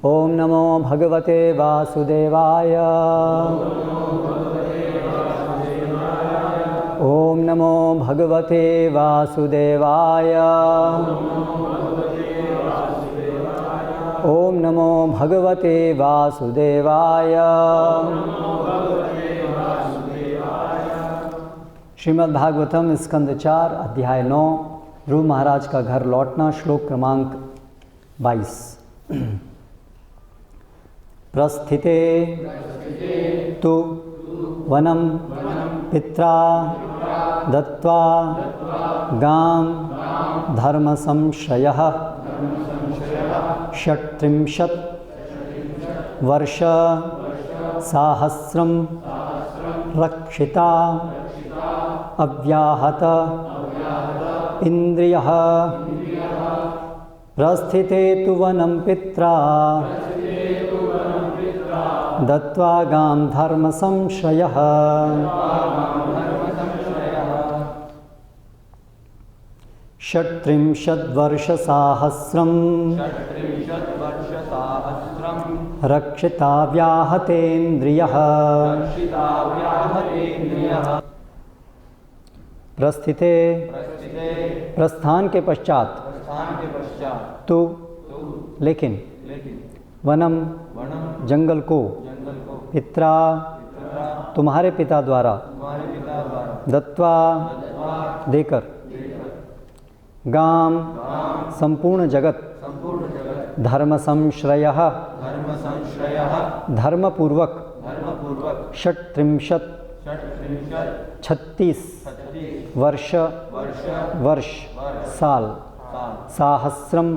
ओम नमो भगवते वासुदेवाय। ओम नमो भगवते वासुदेवाय। ओम नमो भगवते वासुदेवाय। श्रीमद् भागवतम स्कंद 4 अध्याय 9 ध्रुव महाराज का घर लौटना। श्लोक क्रमांक 22। प्रस्थिते तु वनम पित्रा दत्वा गां धर्म संशयः 36 वर्ष साहस्रम रक्षिता अव्याहत इंद्रियः। प्रस्थिते तु वनं पित्रा दत्वा गां धर्म संशयः 36 वर्ष साहस्रम रक्षिता व्याहतेन्द्रियः। प्रस्थिते प्रस्थान के पश्चात तो लेकिन वनम जंगल को पित्रा तुम्हारे पिता द्वारा दत्वा देकर गाम संपूर्ण जगत धर्म संश्रयः धर्मपूर्वक 36 वर्ष साल साहस्रम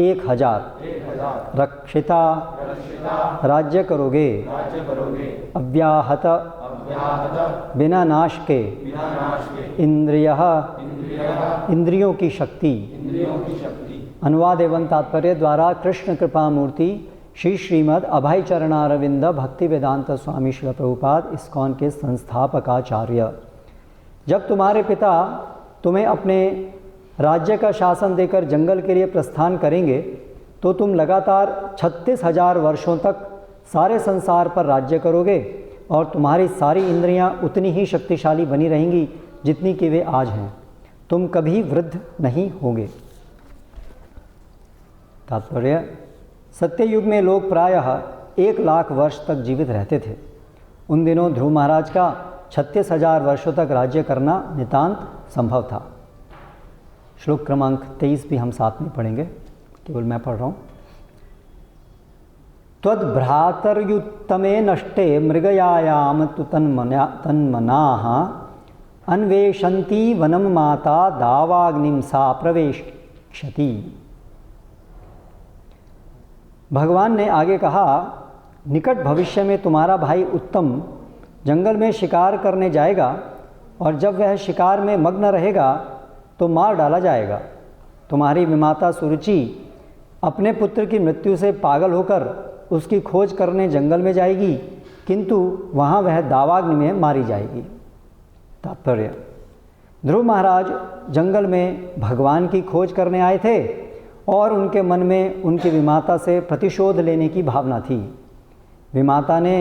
1000 रक्षिता राज्य करोगे अव्याहत बिना नाश के इंद्रियः इंद्रियों की शक्ति। अनुवाद एवं तात्पर्य द्वारा कृष्ण कृपा मूर्ति श्री श्रीमद् अभय चरणारविंद भक्ति वेदांत स्वामी श्रील प्रभुपाद इस्कॉन के संस्थापकाचार्य। जब तुम्हारे पिता तुम्हें अपने राज्य का शासन देकर जंगल के लिए प्रस्थान करेंगे तो तुम लगातार 36,000 वर्षों तक सारे संसार पर राज्य करोगे और तुम्हारी सारी इंद्रियां उतनी ही शक्तिशाली बनी रहेंगी जितनी कि वे आज हैं। तुम कभी वृद्ध नहीं होगे। तात्पर्य, सत्ययुग में लोग प्रायः 1 लाख वर्ष तक जीवित रहते थे। उन दिनों ध्रुव महाराज का 36,000 वर्षों तक राज्य करना नितांत संभव था। श्लोक क्रमांक 23 भी हम साथ में पढ़ेंगे, केवल मैं पढ़ रहा हूँ। त्वद्भ्रातर्युत्तमे नष्टे मृगयायाम तु तन्मनाः अन्वेषन्ति वनम माता दावाग्निं सा प्रवेशति। भगवान ने आगे कहा, निकट भविष्य में तुम्हारा भाई उत्तम जंगल में शिकार करने जाएगा और जब वह शिकार में मग्न रहेगा तो मार डाला जाएगा। तुम्हारी विमाता सुरुचि अपने पुत्र की मृत्यु से पागल होकर उसकी खोज करने जंगल में जाएगी, किंतु वहाँ वह दावाग्नि में मारी जाएगी। तात्पर्य, ध्रुव महाराज जंगल में भगवान की खोज करने आए थे और उनके मन में उनकी विमाता से प्रतिशोध लेने की भावना थी। विमाता ने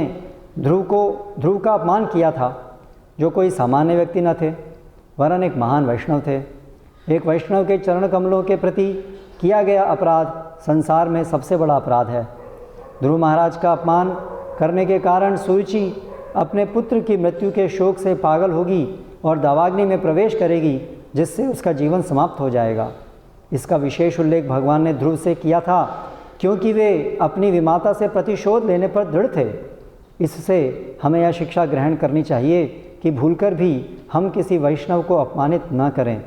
ध्रुव का अपमान किया था, जो कोई सामान्य व्यक्ति न थे वरन एक महान वैष्णव थे। एक वैष्णव के चरण कमलों के प्रति किया गया अपराध संसार में सबसे बड़ा अपराध है। ध्रुव महाराज का अपमान करने के कारण सुरुचि अपने पुत्र की मृत्यु के शोक से पागल होगी और दावाग्नि में प्रवेश करेगी, जिससे उसका जीवन समाप्त हो जाएगा। इसका विशेष उल्लेख भगवान ने ध्रुव से किया था क्योंकि वे अपनी विमाता से प्रतिशोध लेने पर दृढ़ थे। इससे हमें यह शिक्षा ग्रहण करनी चाहिए कि भूलकर भी हम किसी वैष्णव को अपमानित न करें।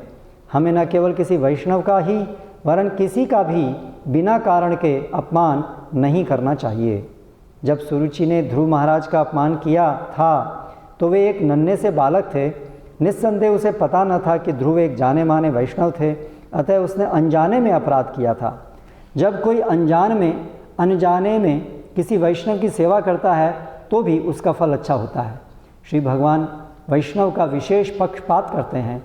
हमें न केवल किसी वैष्णव का ही वरन किसी का भी बिना कारण के अपमान नहीं करना चाहिए। जब सुरुचि ने ध्रुव महाराज का अपमान किया था तो वे एक नन्हे से बालक थे। निस्संदेह उसे पता न था कि ध्रुव एक जाने माने वैष्णव थे, अतः उसने अनजाने में अपराध किया था। जब कोई अनजाने में किसी वैष्णव की सेवा करता है तो भी उसका फल अच्छा होता है। श्री भगवान वैष्णव का विशेष पक्षपात करते हैं।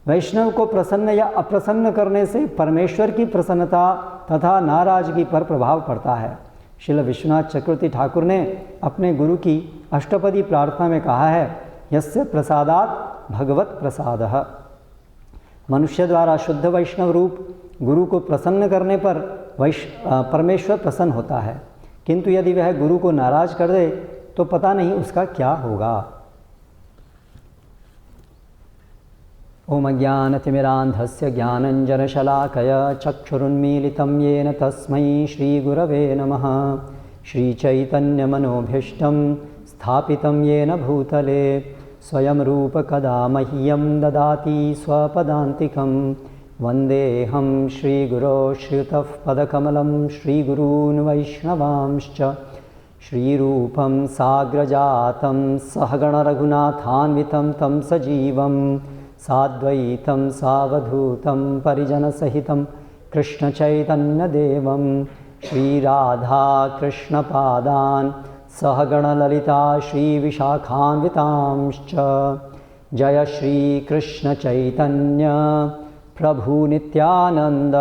वैष्णव को प्रसन्न या अप्रसन्न करने से परमेश्वर की प्रसन्नता तथा नाराजगी पर प्रभाव पड़ता है। श्रील विश्वनाथ चक्रवर्ती ठाकुर ने अपने गुरु की अष्टपदी प्रार्थना में कहा है, यस्य प्रसादात भगवत प्रसादः। मनुष्य द्वारा शुद्ध वैष्णव रूप गुरु को प्रसन्न करने पर परमेश्वर प्रसन्न होता है, किंतु यदि वह गुरु को नाराज कर दे तो पता नहीं उसका क्या होगा। ओम अज्ञानतिमिरान्धस्य ज्ञानञ्जनशलाकया चक्षुरुन्मीलितं येन तस्मै श्रीगुरवे नमः। श्रीचैतन्यमनोभीष्टं स्थापितं येन भूतले स्वयं रूप कदा मह्यं ददाति स्वपदान्तिकं। वन्देऽहं श्रीगुरो श्रीयुतः पदकमलं श्रीगुरून् वैष्णवांश्च। श्रीरूपं साग्रजातं सहगणरघुनाथान्वितं तं सजीवं साद्वैतं सावधूतं परिजनसहितं कृष्णचैतन्यदेवं श्रीराधाकृष्णपादान् सहगणललिता श्रीविशाखान्वितांश्च। जय श्रीकृष्णचैतन्य प्रभु नित्यानन्द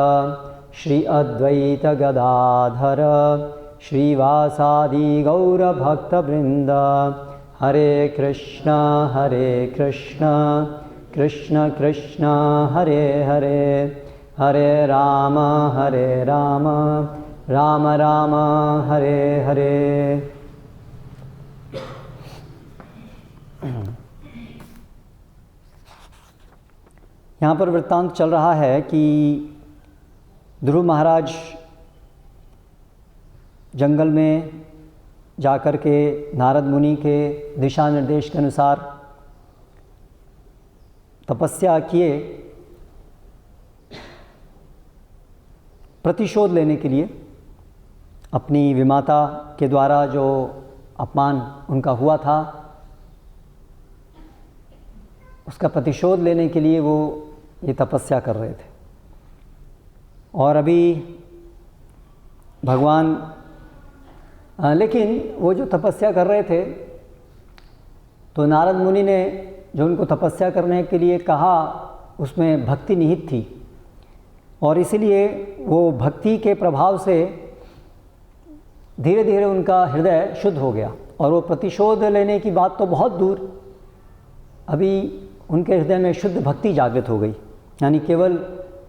श्री अद्वैत गदाधर श्रीवासादि गौरभक्तवृन्द। हरे कृष्ण कृष्ण कृष्ण हरे हरे, हरे राम राम राम हरे हरे। यहाँ पर वृत्तांत चल रहा है कि ध्रुव महाराज जंगल में जाकर के नारद मुनि के दिशा निर्देश के अनुसार तपस्या किए प्रतिशोध लेने के लिए। अपनी विमाता के द्वारा जो अपमान उनका हुआ था उसका प्रतिशोध लेने के लिए वो ये तपस्या कर रहे थे। और अभी भगवान लेकिन वो जो तपस्या कर रहे थे तो नारद मुनि ने जो उनको तपस्या करने के लिए कहा उसमें भक्ति निहित थी, और इसीलिए वो भक्ति के प्रभाव से धीरे धीरे उनका हृदय शुद्ध हो गया। और वो प्रतिशोध लेने की बात तो बहुत दूर, अभी उनके हृदय में शुद्ध भक्ति जागृत हो गई। यानी केवल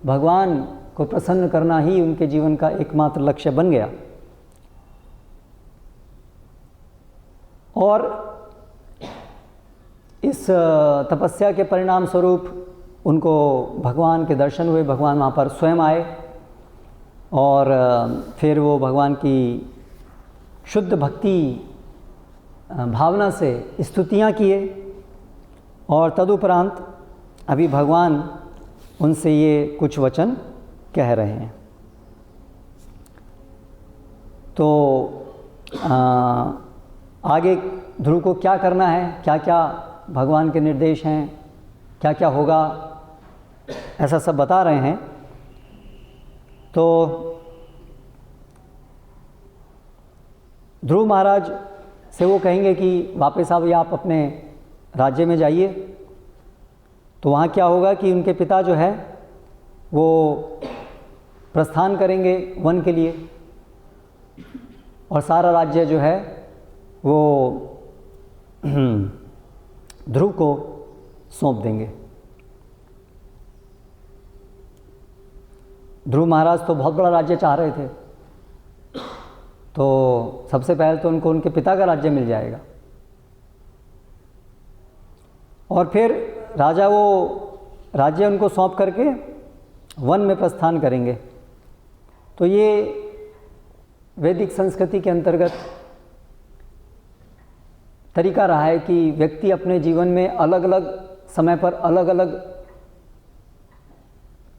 भगवान को प्रसन्न करना ही उनके जीवन का एकमात्र लक्ष्य बन गया। और इस तपस्या के परिणाम स्वरूप उनको भगवान के दर्शन हुए। भगवान वहाँ पर स्वयं आए और फिर वो भगवान की शुद्ध भक्ति भावना से स्तुतियाँ किए। और तदुपरांत अभी भगवान उनसे ये कुछ वचन कह रहे हैं। तो आगे ध्रुव को क्या करना है, क्या क्या भगवान के निर्देश हैं, क्या क्या होगा, ऐसा सब बता रहे हैं। तो ध्रुव महाराज से वो कहेंगे कि वापस आप अपने राज्य में जाइए। तो वहाँ क्या होगा कि उनके पिता जो है वो प्रस्थान करेंगे वन के लिए, और सारा राज्य जो है वो ध्रुव को सौंप देंगे। ध्रुव महाराज तो बहुत बड़ा राज्य चाह रहे थे, तो सबसे पहले तो उनको उनके पिता का राज्य मिल जाएगा, और फिर राजा वो राज्य उनको सौंप करके वन में प्रस्थान करेंगे। तो ये वैदिक संस्कृति के अंतर्गत तरीका रहा है कि व्यक्ति अपने जीवन में अलग अलग समय पर अलग अलग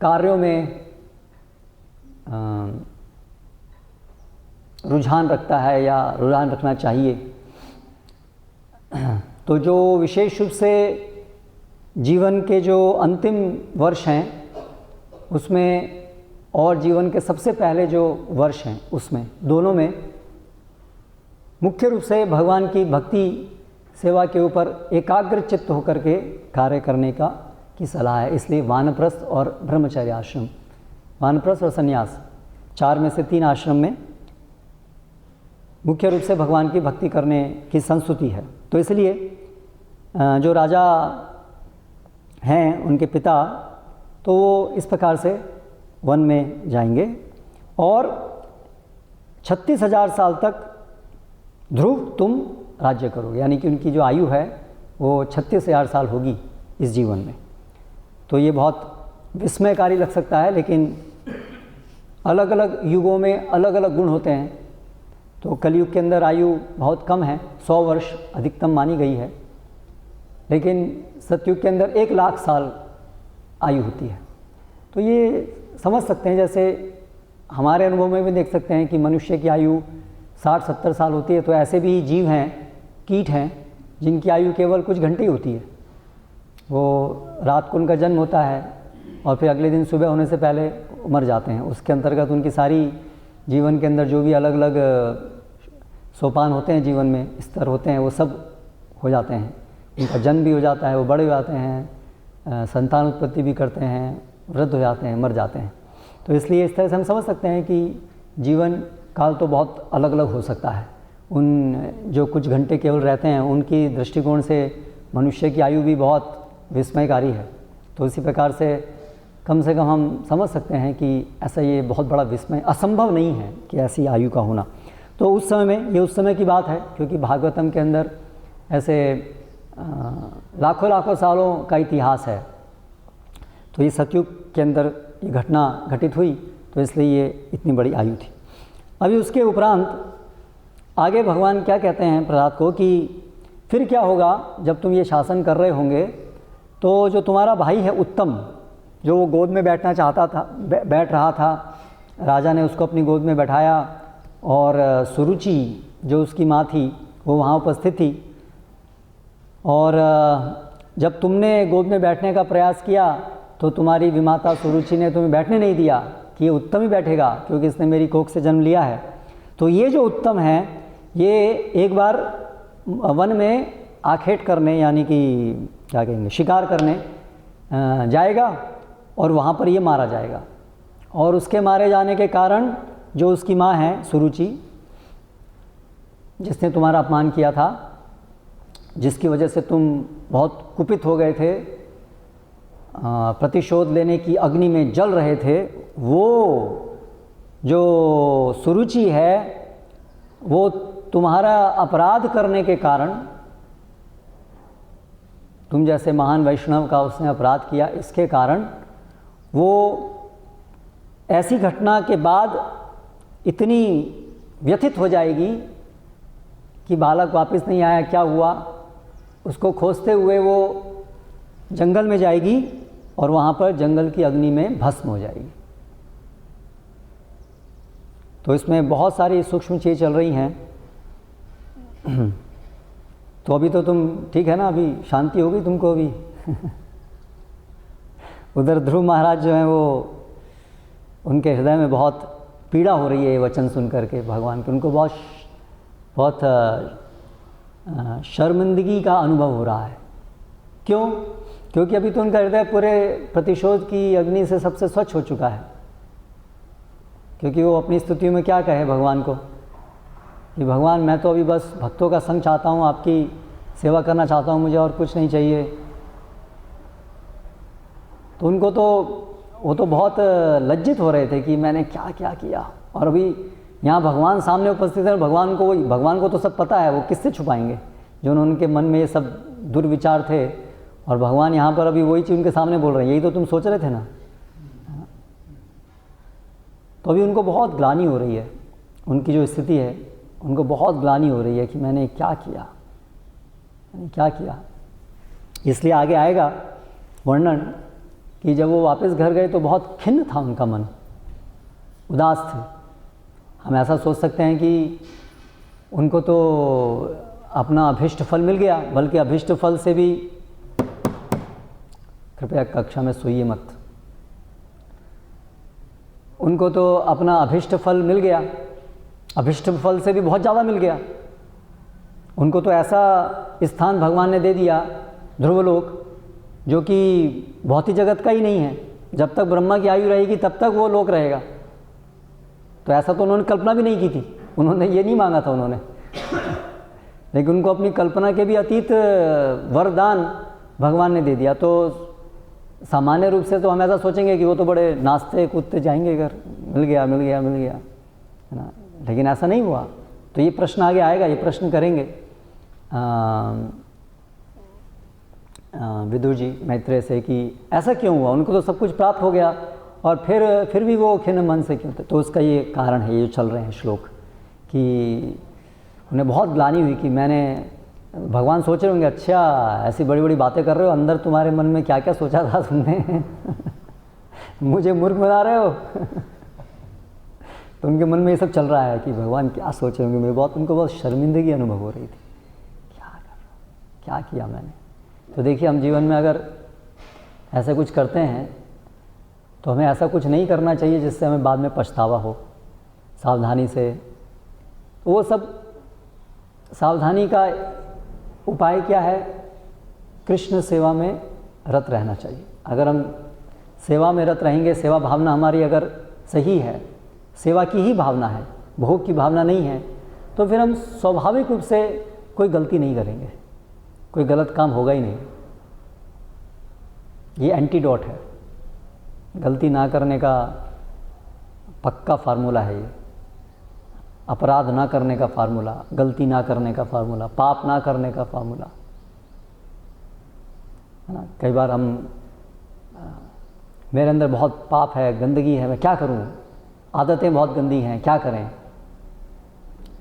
कार्यों में रुझान रखता है या रुझान रखना चाहिए। तो जो विशेष रूप से जीवन के जो अंतिम वर्ष हैं उसमें और जीवन के सबसे पहले जो वर्ष हैं उसमें, दोनों में मुख्य रूप से भगवान की भक्ति सेवा के ऊपर एकाग्र चित्त होकर के कार्य करने का की सलाह है। इसलिए वानप्रस्थ और ब्रह्मचर्य आश्रम, वानप्रस्थ और संन्यास, 4 में से 3 आश्रम में मुख्य रूप से भगवान की भक्ति करने की संस्तुति है। तो इसलिए जो राजा हैं उनके पिता, तो वो इस प्रकार से वन में जाएंगे और 36,000 साल तक ध्रुव तुम राज्य करोगे, यानी कि उनकी जो आयु है वो 36,000 साल होगी इस जीवन में। तो ये बहुत विस्मयकारी लग सकता है, लेकिन अलग अलग युगों में अलग अलग गुण होते हैं। तो कलयुग के अंदर आयु बहुत कम है, 100 वर्ष अधिकतम मानी गई है, लेकिन सतयुग के अंदर 1 लाख साल आयु होती है। तो ये समझ सकते हैं, जैसे हमारे अनुभव में भी देख सकते हैं कि मनुष्य की आयु 60-70 साल होती है, तो ऐसे भी जीव हैं, कीट हैं, जिनकी आयु केवल कुछ घंटे ही होती है। वो रात को उनका जन्म होता है और फिर अगले दिन सुबह होने से पहले मर जाते हैं। उसके अंतर्गत उनकी सारी जीवन के अंदर जो भी अलग अलग सोपान होते हैं, जीवन में स्तर होते हैं, वो सब हो जाते हैं। उनका जन्म भी हो जाता है, वो बड़े हो जाते हैं, संतान उत्पत्ति भी करते हैं, वृद्ध हो जाते हैं, मर जाते हैं। तो इसलिए इस तरह से हम समझ सकते हैं कि जीवन काल तो बहुत अलग अलग हो सकता है। उन जो कुछ घंटे केवल रहते हैं, उनकी दृष्टिकोण से मनुष्य की आयु भी बहुत विस्मयकारी है। तो इसी प्रकार से कम हम समझ सकते हैं कि ऐसा ये बहुत बड़ा विस्मय, असंभव नहीं है कि ऐसी आयु का होना। तो उस समय में, ये उस समय की बात है, क्योंकि भागवतम के अंदर ऐसे लाखों सालों का इतिहास है। तो ये सतयुग के अंदर ये घटना घटित हुई, तो इसलिए ये इतनी बड़ी आयु थी। अभी उसके उपरांत आगे भगवान क्या कहते हैं प्रहलाद को कि फिर क्या होगा जब तुम ये शासन कर रहे होंगे, तो जो तुम्हारा भाई है उत्तम, जो वो गोद में बैठना चाहता था, बैठ रहा था, राजा ने उसको अपनी गोद में बैठाया, और सुरुचि जो उसकी माँ थी वो वहाँ उपस्थित थी। और जब तुमने गोद में बैठने का प्रयास किया तो तुम्हारी विमाता सुरुचि ने तुम्हें बैठने नहीं दिया कि ये उत्तम ही बैठेगा, क्योंकि इसने मेरी कोख से जन्म लिया है। तो ये जो उत्तम है, ये एक बार वन में आखेट करने, यानी कि क्या कहेंगे, शिकार करने जाएगा, और वहाँ पर ये मारा जाएगा। और उसके मारे जाने के कारण जो उसकी माँ है सुरुचि, जिसने तुम्हारा अपमान किया था, जिसकी वजह से तुम बहुत कुपित हो गए थे, प्रतिशोध लेने की अग्नि में जल रहे थे, वो जो सुरुचि है वो तुम्हारा अपराध करने के कारण, तुम जैसे महान वैष्णव का उसने अपराध किया, इसके कारण वो ऐसी घटना के बाद इतनी व्यथित हो जाएगी कि बालक वापस नहीं आया, क्या हुआ, उसको खोजते हुए वो जंगल में जाएगी और वहाँ पर जंगल की अग्नि में भस्म हो जाएगी। तो इसमें बहुत सारी सूक्ष्म चीज़ें चल रही हैं। तो अभी तो तुम ठीक है ना, अभी शांति हो गई तुमको अभी। उधर ध्रुव महाराज जो हैं वो, उनके हृदय में बहुत पीड़ा हो रही है ये वचन सुन करके भगवान के। उनको बहुत शर्मिंदगी का अनुभव हो रहा है। क्यों? क्योंकि अभी तो उनका हृदय पूरे प्रतिशोध की अग्नि से सबसे स्वच्छ हो चुका है। क्योंकि वो अपनी स्तुति में क्या कहे भगवान को कि भगवान मैं तो अभी बस भक्तों का संग चाहता हूँ, आपकी सेवा करना चाहता हूँ, मुझे और कुछ नहीं चाहिए। तो उनको तो वो तो बहुत लज्जित हो रहे थे कि मैंने क्या क्या किया। और अभी यहाँ भगवान सामने उपस्थित है, भगवान को तो सब पता है, वो किससे छुपाएंगे जो उनके मन में ये सब दुर्विचार थे। और भगवान यहाँ पर अभी वही चीज़ उनके सामने बोल रहे हैं, यही तो तुम सोच रहे थे ना। तो अभी उनको बहुत ग्लानि हो रही है, उनकी जो स्थिति है उनको बहुत ग्लानि हो रही है कि मैंने क्या किया, मैंने क्या किया। इसलिए आगे आएगा वर्णन कि जब वो वापस घर गए तो बहुत खिन्न था उनका मन, उदास थे। हम ऐसा सोच सकते हैं कि उनको तो अपना अभिष्ट फल मिल गया, बल्कि अभिष्ट फल से भी, कृपया कक्षा में सोइए मत, उनको तो अपना अभिष्ट फल मिल गया, अभिष्ट फल से भी बहुत ज़्यादा मिल गया। उनको तो ऐसा स्थान भगवान ने दे दिया, ध्रुवलोक, जो कि भौतिक जगत का ही नहीं है। जब तक ब्रह्मा की आयु रहेगी तब तक वो लोक रहेगा। तो ऐसा तो उन्होंने कल्पना भी नहीं की थी, उन्होंने ये नहीं मांगा था उन्होंने लेकिन उनको अपनी कल्पना के भी अतीत वरदान भगवान ने दे दिया। तो सामान्य रूप से तो हम ऐसा सोचेंगे कि वो तो बड़े नाचते कूदते जाएंगे घर, मिल गया मिल गया मिल गया, है ना। लेकिन ऐसा नहीं हुआ। तो ये प्रश्न आगे आएगा, ये प्रश्न करेंगे विदुर जी मैत्रेय से कि ऐसा क्यों हुआ, उनको तो सब कुछ प्राप्त हो गया और फिर भी वो खिन्न मन से क्यों थे। तो उसका ये कारण है, ये जो चल रहे हैं श्लोक, कि उन्हें बहुत ग्लानि हुई कि मैंने, भगवान सोच रहे होंगे अच्छा ऐसी बड़ी बड़ी बातें कर रहे हो, अंदर तुम्हारे मन में क्या क्या सोचा था तुमने मुझे मूर्ख बना रहे हो तो उनके मन में ये सब चल रहा है कि भगवान क्या सोच रहे होंगे। उनको बहुत शर्मिंदगी अनुभव हो रही थी, क्या कर रहा हूँ, क्या किया मैंने। तो देखिए हम जीवन में अगर ऐसा कुछ करते हैं तो हमें ऐसा कुछ नहीं करना चाहिए जिससे हमें बाद में पछतावा हो। सावधानी से, तो वो सब सावधानी का उपाय क्या है, कृष्ण सेवा में रत रहना चाहिए। अगर हम सेवा में रत रहेंगे, सेवा भावना हमारी अगर सही है, सेवा की ही भावना है, भोग की भावना नहीं है, तो फिर हम स्वाभाविक रूप से कोई गलती नहीं करेंगे, कोई गलत काम होगा ही नहीं। ये एंटीडोट है, गलती ना करने का पक्का फार्मूला है ये, अपराध ना करने का फार्मूला, गलती ना करने का फार्मूला, पाप ना करने का फार्मूला, है ना। कई बार हम मेरे अंदर बहुत पाप है, गंदगी है, मैं क्या करूं, आदतें बहुत गंदी हैं, क्या करें।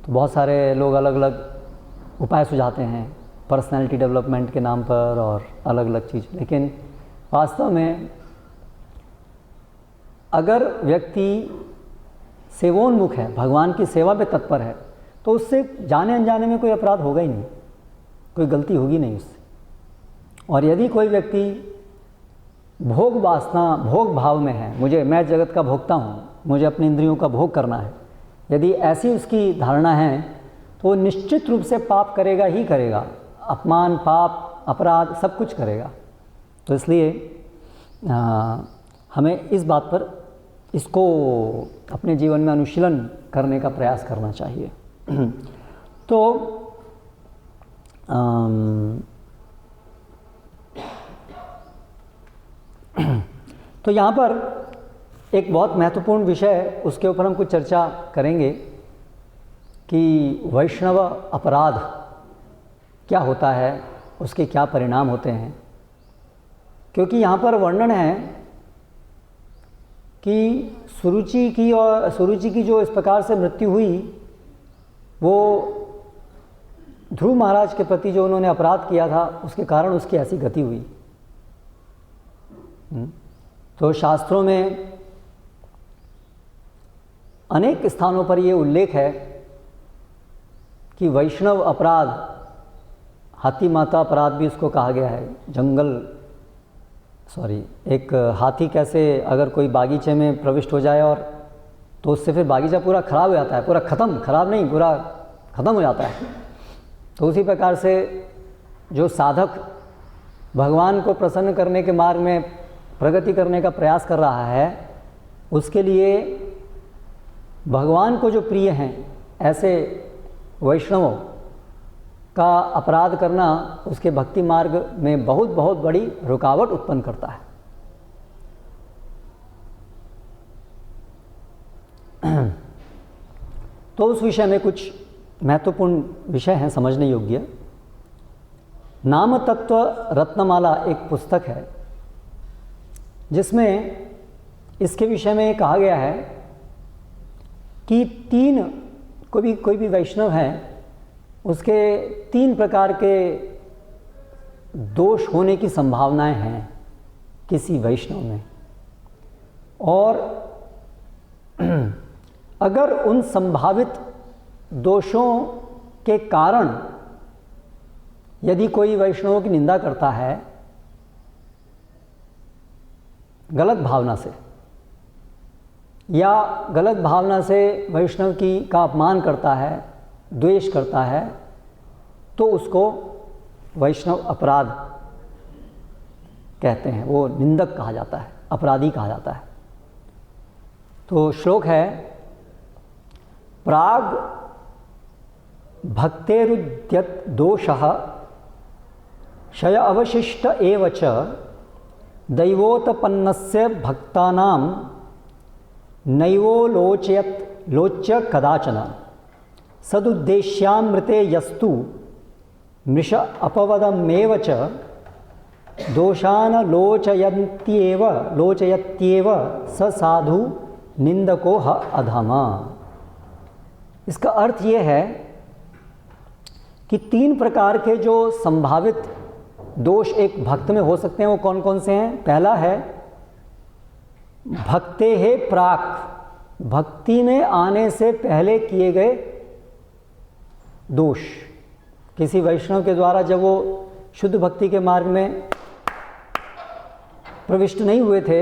तो बहुत सारे लोग अलग अलग उपाय सुझाते हैं पर्सनैलिटी डेवलपमेंट के नाम पर और अलग अलग चीज़। लेकिन वास्तव में अगर व्यक्ति सेवोन्मुख है, भगवान की सेवा में तत्पर है, तो उससे जाने अनजाने में कोई अपराध होगा ही नहीं, कोई गलती होगी नहीं उससे। और यदि कोई व्यक्ति भोग वासना, भोग भाव में है, मैं जगत का भोगता हूँ, मुझे अपनी इंद्रियों का भोग करना है, यदि ऐसी उसकी धारणा है तो वो निश्चित रूप से पाप करेगा ही करेगा, अपमान, पाप, अपराध सब कुछ करेगा। तो इसलिए हमें इस बात पर, इसको अपने जीवन में अनुशीलन करने का प्रयास करना चाहिए। तो यहाँ पर एक बहुत महत्वपूर्ण विषय, उसके ऊपर हम कुछ चर्चा करेंगे कि वैष्णव अपराध क्या होता है, उसके क्या परिणाम होते हैं। क्योंकि यहाँ पर वर्णन है कि सुरुचि की जो इस प्रकार से मृत्यु हुई, वो ध्रुव महाराज के प्रति जो उन्होंने अपराध किया था उसके कारण उसकी ऐसी गति हुई। तो शास्त्रों में अनेक स्थानों पर ये उल्लेख है कि वैष्णव अपराध, हाथी माता अपराध भी उसको कहा गया है। एक हाथी कैसे अगर कोई बागीचे में प्रविष्ट हो जाए और तो उससे फिर बागीचा पूरा खराब हो जाता है, पूरा खराब नहीं, पूरा ख़त्म हो जाता है। तो उसी प्रकार से जो साधक भगवान को प्रसन्न करने के मार्ग में प्रगति करने का प्रयास कर रहा है, उसके लिए भगवान को जो प्रिय हैं ऐसे वैष्णवों का अपराध करना उसके भक्ति मार्ग में बहुत बहुत बड़ी रुकावट उत्पन्न करता है। तो उस विषय में कुछ महत्वपूर्ण विषय हैं समझने योग्य। नाम तत्व रत्नमाला एक पुस्तक है जिसमें इसके विषय में कहा गया है कि कोई भी वैष्णव है, उसके 3 प्रकार के दोष होने की संभावनाएं हैं किसी वैष्णव में। और अगर उन संभावित दोषों के कारण यदि कोई वैष्णवों की निंदा करता है गलत भावना से, या गलत भावना से वैष्णव का अपमान करता है, द्वेष करता है, तो उसको वैष्णव अपराध कहते हैं, वो निंदक कहा जाता है, अपराधी कहा जाता है। तो श्लोक है, प्राग भक्तेरुद्यत दोषः क्षय अवशिष्ट एव च दैवोत्पन्नस्य भक्तानां लोच्य कदाचन सदुद्देश्यामृते यस्तु मृष अपवदमेव च दोषान लोचयत्येव स साधु निंदको ह अधमा। इसका अर्थ ये है कि 3 प्रकार के जो संभावित दोष एक भक्त में हो सकते हैं, वो कौन कौन से हैं। पहला है भक्ते है प्राक, भक्ति में आने से पहले किए गए दोष। किसी वैष्णव के द्वारा जब वो शुद्ध भक्ति के मार्ग में प्रविष्ट नहीं हुए थे,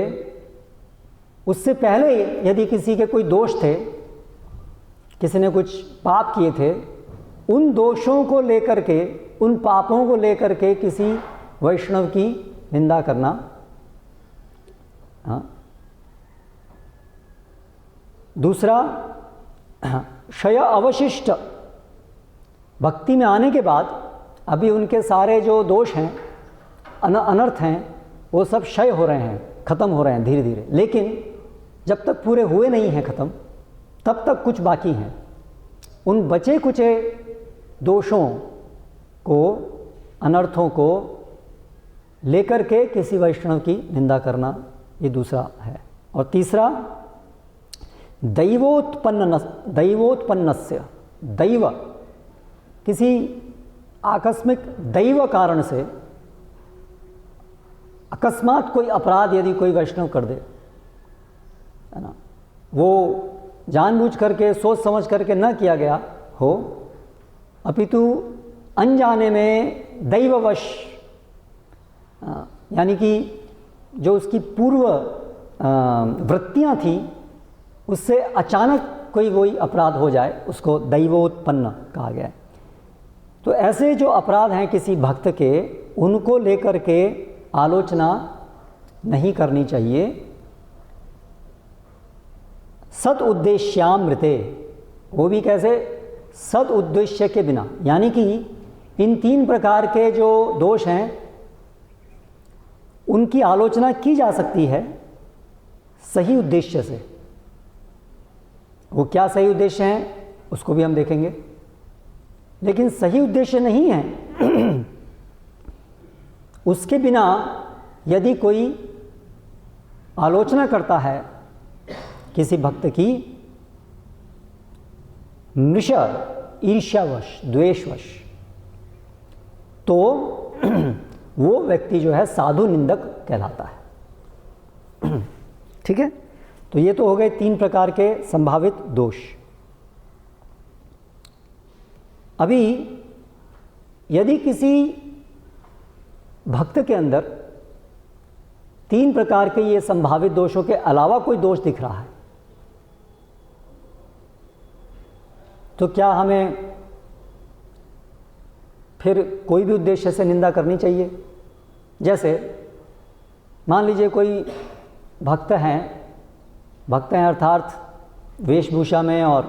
उससे पहले यदि किसी के कोई दोष थे, किसी ने कुछ पाप किए थे, उन दोषों को लेकर के, उन पापों को लेकर के किसी वैष्णव की निंदा करना, हाँ। दूसरा, क्षय अवशिष्ट, भक्ति में आने के बाद अभी उनके सारे जो दोष हैं, अनर्थ हैं, वो सब क्षय हो रहे हैं, ख़त्म हो रहे हैं धीरे धीरे, लेकिन जब तक पूरे हुए नहीं हैं ख़त्म, तब तक कुछ बाकी हैं। उन बचे कुचे दोषों को, अनर्थों को लेकर के किसी वैष्णव की निंदा करना, ये दूसरा है। और तीसरा, दैवोत्पन्नस्य, दैव, किसी आकस्मिक दैव कारण से अकस्मात कोई अपराध यदि कोई वैष्णव कर दे, है ना, वो जानबूझ करके, सोच समझ करके न किया गया हो, अपितु अनजाने में दैववश, यानी कि जो उसकी पूर्व वृत्तियां थी, उससे अचानक कोई वही अपराध हो जाए, उसको दैवोत्पन्न कहा गया है। तो ऐसे जो अपराध हैं किसी भक्त के, उनको लेकर के आलोचना नहीं करनी चाहिए। सद उद्देश्यामृते, वो भी कैसे, सद उद्देश्य के बिना, यानी कि इन 3 प्रकार के जो दोष हैं उनकी आलोचना की जा सकती है सही उद्देश्य से। वो क्या सही उद्देश्य हैं उसको भी हम देखेंगे, लेकिन सही उद्देश्य नहीं है उसके बिना यदि कोई आलोचना करता है किसी भक्त की, मृष, ईर्ष्यावश, द्वेषवश, तो वो व्यक्ति जो है साधु निंदक कहलाता है। ठीक है, तो ये तो हो गए 3 प्रकार के संभावित दोष। अभी यदि किसी भक्त के अंदर 3 प्रकार के ये संभावित दोषों के अलावा कोई दोष दिख रहा है, तो क्या हमें फिर कोई भी उद्देश्य से निंदा करनी चाहिए? जैसे मान लीजिए कोई भक्त हैं अर्थात वेशभूषा में और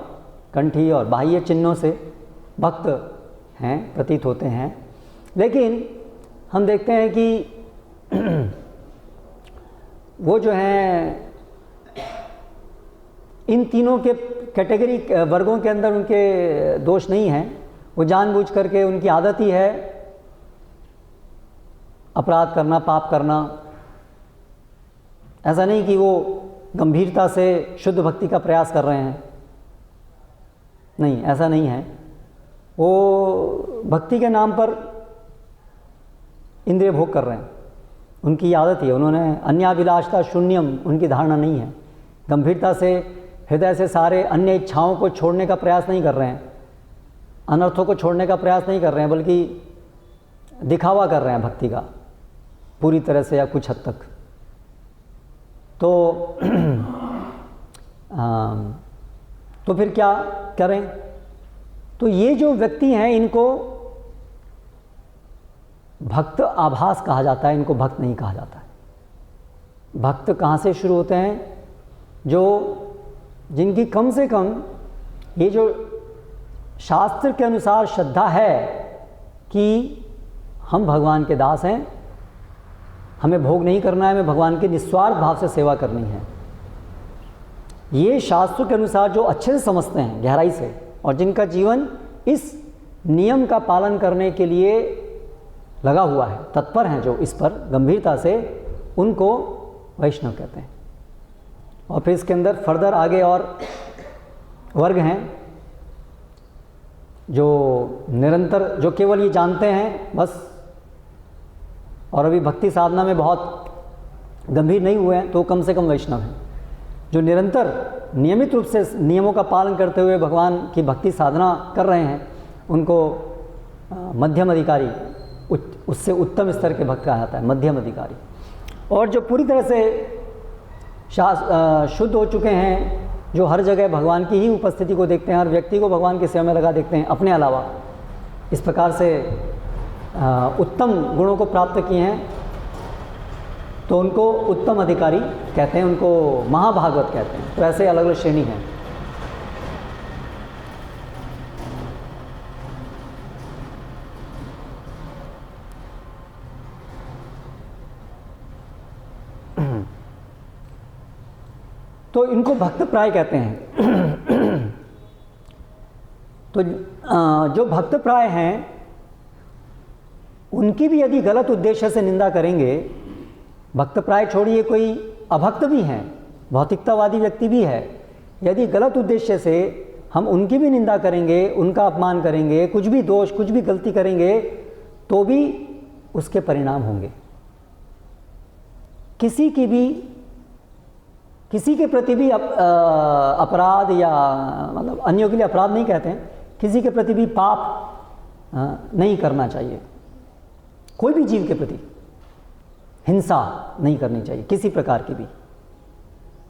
कंठी और बाह्य चिन्हों से भक्त हैं, प्रतीत होते हैं, लेकिन हम देखते हैं कि वो जो हैं इन तीनों के कैटेगरी वर्गों के अंदर उनके दोष नहीं हैं। वो जानबूझ करके, उनकी आदत ही है अपराध करना, पाप करना। ऐसा नहीं कि वो गंभीरता से शुद्ध भक्ति का प्रयास कर रहे हैं, नहीं, ऐसा नहीं है। वो भक्ति के नाम पर इंद्रिय भोग कर रहे हैं, उनकी आदत ही है। उन्होंने अन्याभिलाषता शून्यम, उनकी धारणा नहीं है। गंभीरता से, हृदय से सारे अन्य इच्छाओं को छोड़ने का प्रयास नहीं कर रहे हैं, अनर्थों को छोड़ने का प्रयास नहीं कर रहे हैं, बल्कि दिखावा कर रहे हैं भक्ति का पूरी तरह से या कुछ हद तक। तो फिर क्या करें? तो ये जो व्यक्ति हैं इनको भक्त आभास कहा जाता है, इनको भक्त नहीं कहा जाता है। भक्त कहाँ से शुरू होते हैं? जो जिनकी कम से कम ये जो शास्त्र के अनुसार श्रद्धा है कि हम भगवान के दास हैं, हमें भोग नहीं करना है, हमें भगवान के निस्वार्थ भाव से सेवा करनी है। ये शास्त्रों के अनुसार जो अच्छे से समझते हैं गहराई से, और जिनका जीवन इस नियम का पालन करने के लिए लगा हुआ है, तत्पर हैं जो इस पर गंभीरता से, उनको वैष्णव कहते हैं। और फिर इसके अंदर फर्दर आगे और वर्ग हैं जो निरंतर, जो केवल ये जानते हैं बस, और अभी भक्ति साधना में बहुत गंभीर नहीं हुए हैं, तो कम से कम वैष्णव हैं। जो निरंतर नियमित रूप से नियमों का पालन करते हुए भगवान की भक्ति साधना कर रहे हैं, उनको मध्यम अधिकारी, उससे उत्तम स्तर के भक्त कहा जाता है, मध्यम अधिकारी। और जो पूरी तरह से शुद्ध हो चुके हैं, जो हर जगह भगवान की ही उपस्थिति को देखते हैं, हर व्यक्ति को भगवान की सेवा में लगा देखते हैं अपने अलावा, इस प्रकार से उत्तम गुणों को प्राप्त किए हैं, तो उनको उत्तम अधिकारी कहते हैं, उनको महाभागवत कहते हैं। तो ऐसे अलग अलग श्रेणी हैं। तो इनको भक्त प्राय कहते हैं। तो जो भक्त प्राय हैं, उनकी भी यदि गलत उद्देश्य से निंदा करेंगे, भक्त प्राय छोड़िए, कोई अभक्त भी हैं, भौतिकतावादी व्यक्ति भी है, यदि गलत उद्देश्य से हम उनकी भी निंदा करेंगे, उनका अपमान करेंगे, कुछ भी दोष, कुछ भी गलती करेंगे, तो भी उसके परिणाम होंगे। किसी के प्रति भी अपराध, या मतलब अन्यों के लिए अपराध नहीं कहते हैं, किसी के प्रति भी पाप नहीं करना चाहिए। कोई भी जीव के प्रति हिंसा नहीं करनी चाहिए, किसी प्रकार की भी,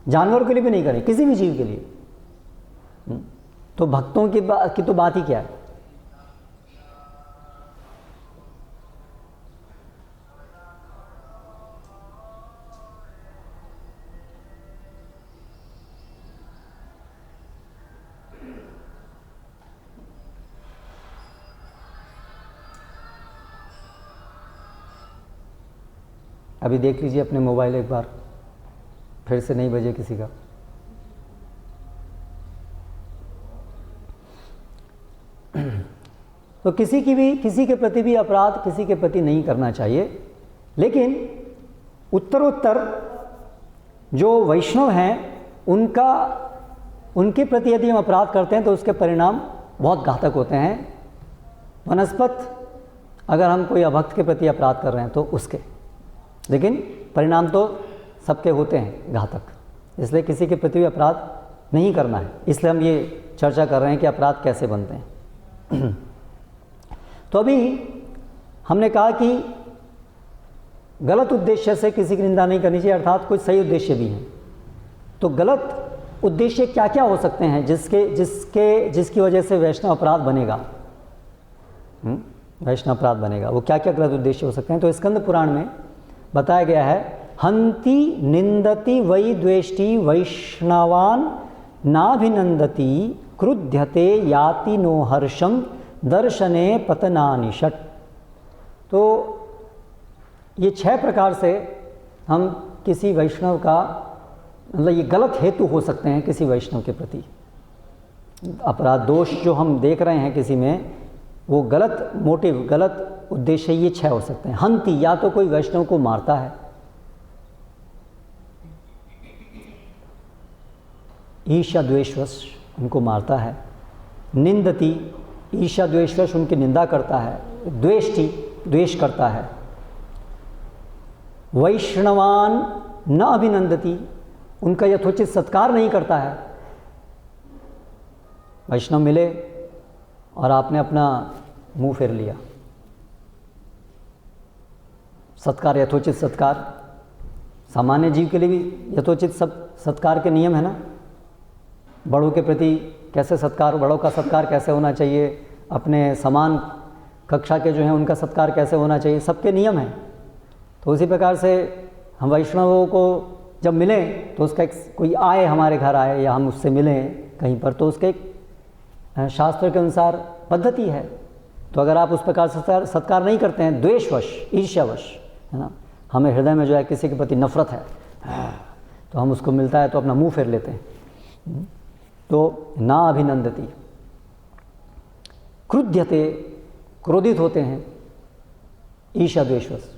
जानवर के लिए भी नहीं करें, किसी भी जीव के लिए। तो भक्तों की तो बात ही क्या है। अभी देख लीजिए अपने मोबाइल एक बार, फिर से नहीं बजे किसी का। तो किसी के प्रति भी अपराध किसी के प्रति नहीं करना चाहिए। लेकिन उत्तरोत्तर जो वैष्णव हैं, उनके प्रति यदि हम अपराध करते हैं तो उसके परिणाम बहुत घातक होते हैं। वनस्पत अगर हम कोई अभक्त के प्रति अपराध कर रहे हैं तो उसके, लेकिन परिणाम तो सबके होते हैं घातक, इसलिए किसी के प्रति भी अपराध नहीं करना है। इसलिए हम ये चर्चा कर रहे हैं कि अपराध कैसे बनते हैं। तो अभी हमने कहा कि गलत उद्देश्य से किसी की निंदा नहीं करनी चाहिए, अर्थात कुछ सही उद्देश्य भी हैं। तो गलत उद्देश्य क्या क्या हो सकते हैं जिसकी वजह से वैष्णव अपराध बनेगा, वैष्णव अपराध बनेगा, वो क्या क्या गलत उद्देश्य हो सकते हैं। तो स्कंद पुराण में बताया गया है, हंति निंदति वै द्वेष्टि वैष्णवान नाभिनंदति क्रुध्यते याति नो हर्षम दर्शने पतनानि षट। तो ये 6 प्रकार से हम किसी वैष्णव का, मतलब ये गलत हेतु हो सकते हैं किसी वैष्णव के प्रति। अपराध दोष जो हम देख रहे हैं किसी में, वो गलत मोटिव, गलत उद्देश्य, ये 6 हो सकते हैं। हंति, या तो कोई वैष्णव को मारता है, ईर्ष्या द्वेषवश उनको मारता है, निंदति, ईर्ष्या द्वेषवश उनकी निंदा करता है, द्वेष्टि, द्वेष करता है, वैष्णवान न अभिनंदति, उनका यथोचित सत्कार नहीं करता है। वैष्णव मिले और आपने अपना मुंह फेर लिया, सत्कार, यथोचित सत्कार, सामान्य जीव के लिए भी यथोचित सब सत्कार के नियम है ना। बड़ों के प्रति कैसे सत्कार, बड़ों का सत्कार कैसे होना चाहिए, अपने समान कक्षा के जो हैं उनका सत्कार कैसे होना चाहिए, सबके नियम हैं। तो उसी प्रकार से हम वैष्णवों को जब मिलें तो उसका एक कोई आए हमारे घर आए या हम उससे मिलें कहीं पर, तो उसके एक शास्त्र के अनुसार पद्धति है। तो अगर आप उस प्रकार से सत्कार नहीं करते हैं, द्वेषवश, ईर्ष्यावश, है ना, हमें हृदय में जो है किसी के प्रति नफरत है, तो हम उसको मिलता है तो अपना मुंह फेर लेते हैं। तो ना अभिनंदती, क्रुध्यते, क्रोधित होते हैं, ईर्ष्या द्वेषवश।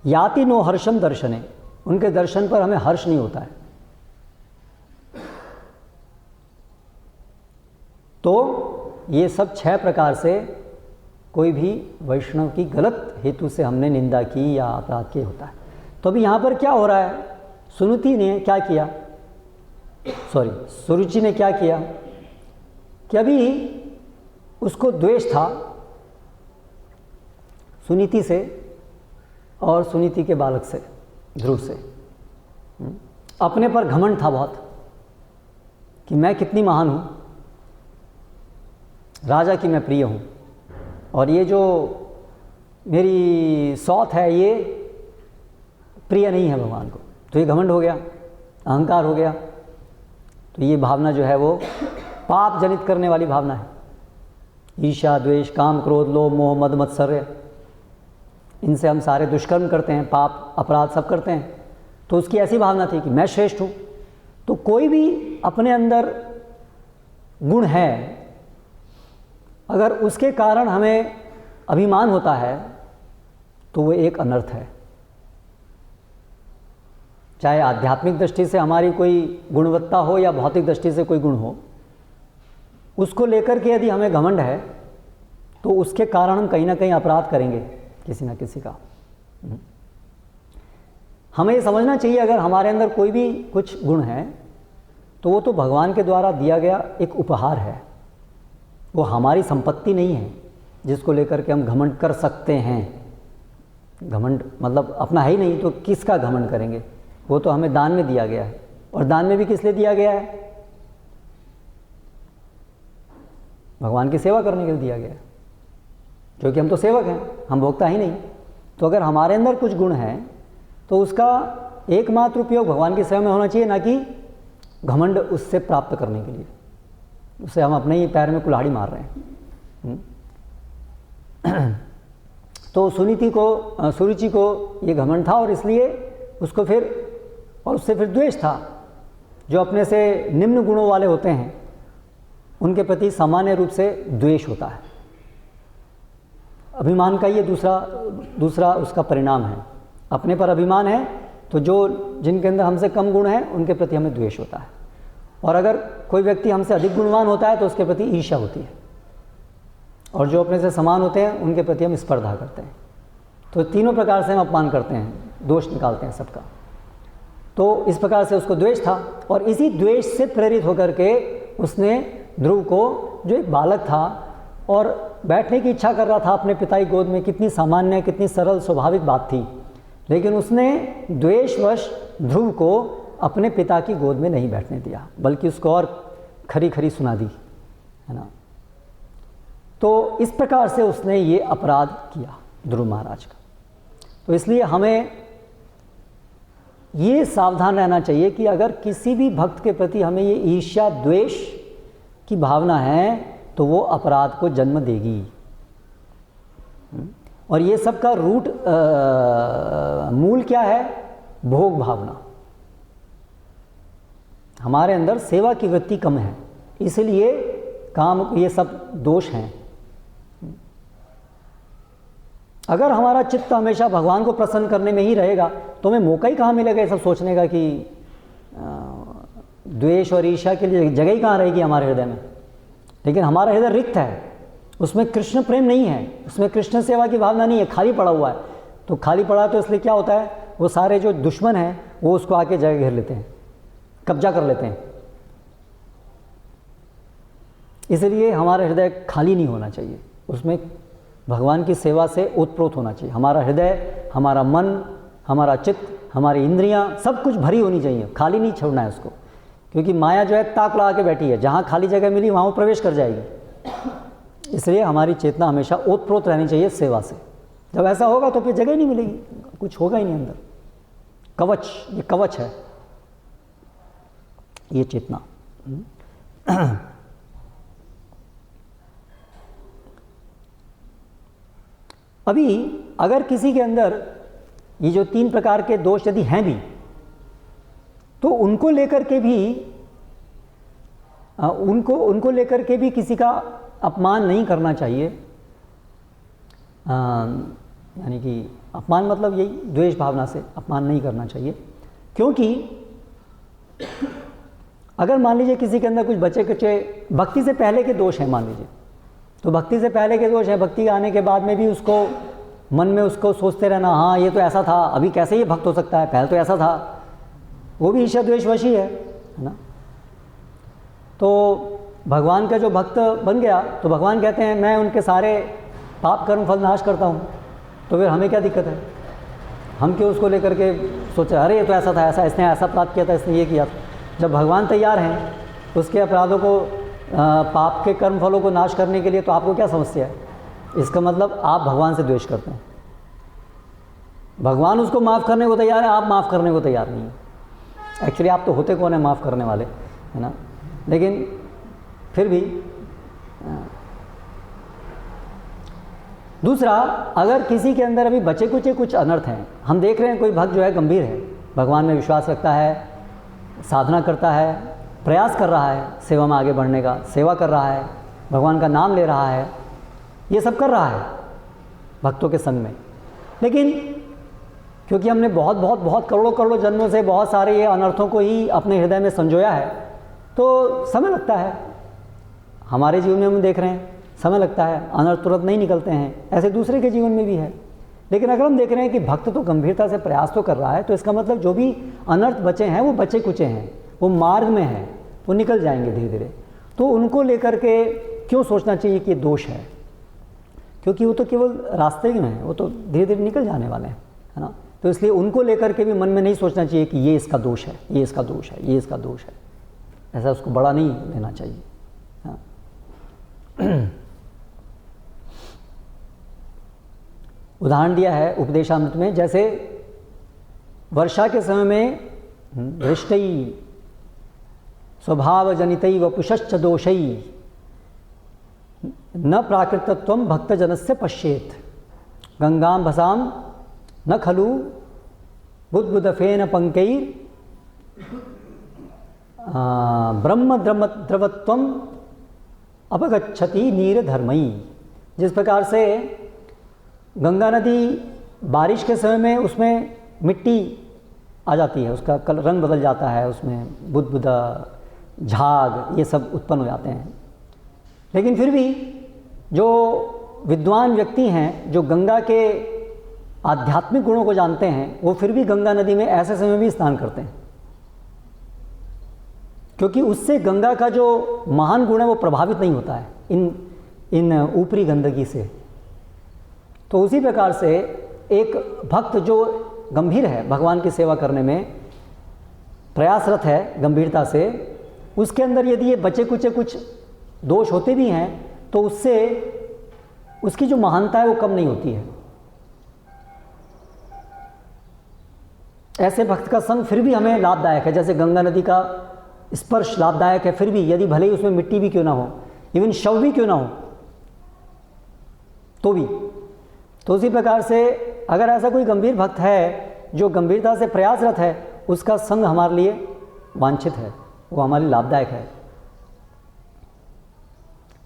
याति नो हर्षम दर्शने, उनके दर्शन पर हमें हर्ष नहीं होता है। तो ये सब 6 प्रकार से कोई भी वैष्णव की गलत हेतु से हमने निंदा की या अपराध किया होता है। तो अभी यहाँ पर क्या हो रहा है, सुनीति ने क्या किया, सुरुचि ने क्या किया कि अभी उसको द्वेष था सुनीति से और सुनीति के बालक से, ध्रुव से। अपने पर घमंड था बहुत कि मैं कितनी महान हूँ, राजा की मैं प्रिय हूँ, और ये जो मेरी सौत है ये प्रिय नहीं है भगवान को। तो ये घमंड हो गया, अहंकार हो गया। तो ये भावना जो है वो पाप जनित करने वाली भावना है। ईर्ष्या, द्वेष, काम, क्रोध, लोभ, मोह, मद, मत्सर्य, इनसे हम सारे दुष्कर्म करते हैं, पाप अपराध सब करते हैं। तो उसकी ऐसी भावना थी कि मैं श्रेष्ठ हूँ। तो कोई भी अपने अंदर गुण है, अगर उसके कारण हमें अभिमान होता है तो वो एक अनर्थ है। चाहे आध्यात्मिक दृष्टि से हमारी कोई गुणवत्ता हो या भौतिक दृष्टि से कोई गुण हो, उसको लेकर के यदि हमें घमंड है तो उसके कारण हम कहीं ना कहीं अपराध करेंगे किसी ना किसी का। हमें ये समझना चाहिए अगर हमारे अंदर कोई भी कुछ गुण है तो वो तो भगवान के द्वारा दिया गया एक उपहार है, वो हमारी संपत्ति नहीं है जिसको लेकर के हम घमंड कर सकते हैं। घमंड मतलब अपना है ही नहीं तो किसका घमंड करेंगे। वो तो हमें दान में दिया गया है, और दान में भी किस लिए दिया गया है, भगवान की सेवा करने के लिए दिया गया है, क्योंकि हम तो सेवक हैं, हम भोक्ता ही नहीं। तो अगर हमारे अंदर कुछ गुण है तो उसका एकमात्र उपयोग भगवान की सेवा में होना चाहिए, ना कि घमंड उससे प्राप्त करने के लिए। उससे हम अपने ही पैर में कुल्हाड़ी मार रहे हैं। तो सुरुचि को ये घमंड था, और इसलिए उसको और उससे फिर द्वेष था। जो अपने से निम्न गुणों वाले होते हैं उनके सामान्य रूप से द्वेष होता है। अभिमान का ये दूसरा उसका परिणाम है। अपने पर अभिमान है तो जिनके अंदर हमसे कम गुण है उनके प्रति हमें द्वेष होता है, और अगर कोई व्यक्ति हमसे अधिक गुणवान होता है तो उसके प्रति ईर्ष्या होती है, और जो अपने से समान होते हैं उनके प्रति हम स्पर्धा करते हैं। तो तीनों प्रकार से हम अपमान करते हैं, दोष निकालते हैं सबका। तो इस प्रकार से उसको द्वेष था, और इसी द्वेष से प्रेरित होकर के उसने ध्रुव को, जो एक बालक था और बैठने की इच्छा कर रहा था अपने पिता की गोद में, कितनी सामान्य, कितनी सरल स्वाभाविक बात थी, लेकिन उसने द्वेषवश ध्रुव को अपने पिता की गोद में नहीं बैठने दिया, बल्कि उसको और खरी खरी सुना दी, है ना। तो इस प्रकार से उसने ये अपराध किया ध्रुव महाराज का। तो इसलिए हमें ये सावधान रहना चाहिए कि अगर किसी भी भक्त के प्रति हमें ये ईर्ष्या द्वेष की भावना है तो वो अपराध को जन्म देगी। और ये सब का रूट मूल क्या है, भोग भावना। हमारे अंदर सेवा की वृत्ति कम है, इसलिए काम ये सब दोष हैं। अगर हमारा चित्त हमेशा भगवान को प्रसन्न करने में ही रहेगा तो हमें मौका ही कहाँ मिलेगा ये सब सोचने का कि द्वेष और ईर्ष्या के लिए जगह ही कहाँ रहेगी हमारे हृदय में। लेकिन हमारा हृदय रिक्त है, उसमें कृष्ण प्रेम नहीं है, उसमें कृष्ण सेवा की भावना नहीं है, खाली पड़ा हुआ है। तो खाली पड़ा तो इसलिए क्या होता है, वो सारे जो दुश्मन हैं वो उसको आके जगह घेर लेते हैं, कब्जा कर लेते हैं। इसलिए हमारा हृदय खाली नहीं होना चाहिए, उसमें भगवान की सेवा से ओतप्रोत होना चाहिए। हमारा हृदय, हमारा मन, हमारा चित्त, हमारी इंद्रियां सब कुछ भरी होनी चाहिए, खाली नहीं छोड़ना है उसको। क्योंकि माया जो है ताक लगा के बैठी है, जहाँ खाली जगह मिली वहाँ वो प्रवेश कर जाएगी। इसलिए हमारी चेतना हमेशा ओतप्रोत रहनी चाहिए सेवा से। जब ऐसा होगा तो फिर जगह ही नहीं मिलेगी, कुछ होगा ही नहीं अंदर। कवच, ये कवच है, ये चेतना। अभी अगर किसी के अंदर ये जो 3 प्रकार के दोष यदि हैं भी, तो उनको लेकर के भी उनको लेकर के भी किसी का अपमान नहीं करना चाहिए। यानी कि अपमान मतलब यही, द्वेष भावना से अपमान नहीं करना चाहिए। क्योंकि अगर मान लीजिए किसी के अंदर कुछ बचे कुचे भक्ति से पहले के दोष हैं, मान लीजिए, तो भक्ति से पहले के दोष है, भक्ति आने के बाद में भी उसको मन में उसको सोचते रहना, हाँ ये तो ऐसा था, अभी कैसे ये भक्त हो सकता है, पहले तो ऐसा था, वो भी ईर्ष्या द्वेषवशी है ना। तो भगवान का जो भक्त बन गया तो भगवान कहते हैं मैं उनके सारे पाप कर्म फल नाश करता हूँ, तो फिर हमें क्या दिक्कत है, हम क्यों उसको लेकर के सोचे अरे ये तो ऐसा था, ऐसा इसने ऐसा अपराध किया था, इसने ये किया था। जब भगवान तैयार हैं उसके अपराधों को पाप के कर्म फलों को नाश करने के लिए, तो आपको क्या समस्या है? इसका मतलब आप भगवान से द्वेष करते हैं। भगवान उसको माफ़ करने को तैयार है, आप माफ़ करने को तैयार नहीं है। एक्चुअली आप तो होते कौन है माफ़ करने वाले, है ना, लेकिन फिर भी। दूसरा, अगर किसी के अंदर अभी बचे कुचे कुछ अनर्थ हैं, हम देख रहे हैं कोई भक्त जो है गंभीर है, भगवान में विश्वास रखता है, साधना करता है, प्रयास कर रहा है सेवा में आगे बढ़ने का, सेवा कर रहा है, भगवान का नाम ले रहा है, ये सब कर रहा है भक्तों के संग में, लेकिन क्योंकि हमने बहुत बहुत बहुत करोड़ों करोड़ों जन्मों से बहुत सारे ये अनर्थों को ही अपने हृदय में संजोया है, तो समय लगता है। हमारे जीवन में हम देख रहे हैं समय लगता है, अनर्थ तुरंत नहीं निकलते हैं, ऐसे दूसरे के जीवन में भी है। लेकिन अगर हम देख रहे हैं कि भक्त तो गंभीरता से प्रयास तो कर रहा है, तो इसका मतलब जो भी अनर्थ बचे हैं वो बचे कुचे हैं, वो मार्ग में हैं, वो निकल जाएंगे धीरे धीरे। तो उनको लेकर के क्यों सोचना चाहिए कि ये दोष है, क्योंकि वो तो केवल रास्ते में है, वो तो धीरे धीरे निकल जाने वाले हैं, है ना। तो इसलिए उनको लेकर के भी मन में नहीं सोचना चाहिए कि ये इसका दोष है, ये इसका दोष है, ये इसका दोष है, ऐसा उसको बड़ा नहीं लेना चाहिए। हाँ। उदाहरण दिया है उपदेशामृत में, जैसे वर्षा के समय में वृष्टि स्वभाव जनितई वपुषश्च दोषई न प्राकृतत्वं भक्तजनस्य पश्येत गंगां भसाम न खलु बुद्बुदफेन पंकैर ब्रह्म द्रवत्वम अपगच्छति नीर धर्मई। जिस प्रकार से गंगा नदी बारिश के समय में उसमें मिट्टी आ जाती है, उसका रंग बदल जाता है, उसमें बुदबुदा झाग ये सब उत्पन्न हो जाते हैं, लेकिन फिर भी जो विद्वान व्यक्ति हैं, जो गंगा के आध्यात्मिक गुणों को जानते हैं, वो फिर भी गंगा नदी में ऐसे समय भी स्नान करते हैं, क्योंकि उससे गंगा का जो महान गुण है वो प्रभावित नहीं होता है इन ऊपरी गंदगी से। तो उसी प्रकार से एक भक्त जो गंभीर है, भगवान की सेवा करने में प्रयासरत है गंभीरता से, उसके अंदर यदि ये बचे कुचे कुछ दोष होते भी हैं, तो उससे उसकी जो महानता है वो कम नहीं होती है। ऐसे भक्त का संग फिर भी हमें लाभदायक है, जैसे गंगा नदी का स्पर्श लाभदायक है, फिर भी यदि भले ही उसमें मिट्टी भी क्यों ना हो, इवन शव भी क्यों ना हो, तो भी। तो उसी प्रकार से अगर ऐसा कोई गंभीर भक्त है जो गंभीरता से प्रयासरत है, उसका संग हमारे लिए वांछित है, वो हमारे लिए लाभदायक है।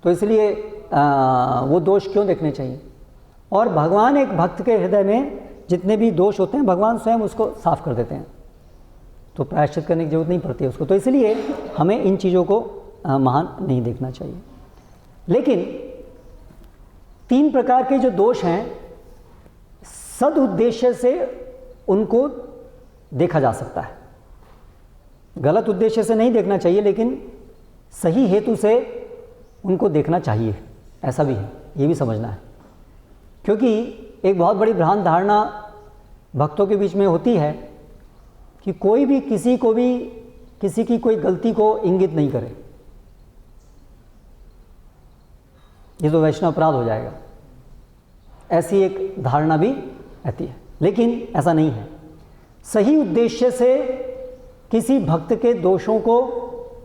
तो इसलिए वो दोष क्यों देखने चाहिए। और भगवान एक भक्त के हृदय में जितने भी दोष होते हैं, भगवान स्वयं उसको साफ कर देते हैं, तो प्रायश्चित करने की जरूरत नहीं पड़ती है उसको। तो इसलिए हमें इन चीज़ों को महान नहीं देखना चाहिए। लेकिन 3 प्रकार के जो दोष हैं, सद उद्देश्य से उनको देखा जा सकता है, गलत उद्देश्य से नहीं देखना चाहिए, लेकिन सही हेतु से उनको देखना चाहिए, ऐसा भी है, ये भी समझना है। क्योंकि एक बहुत बड़ी भ्रांत धारणा भक्तों के बीच में होती है कि कोई भी किसी को भी किसी की कोई गलती को इंगित नहीं करे, ये तो वैष्णव अपराध हो जाएगा, ऐसी एक धारणा भी रहती है, लेकिन ऐसा नहीं है। सही उद्देश्य से किसी भक्त के दोषों को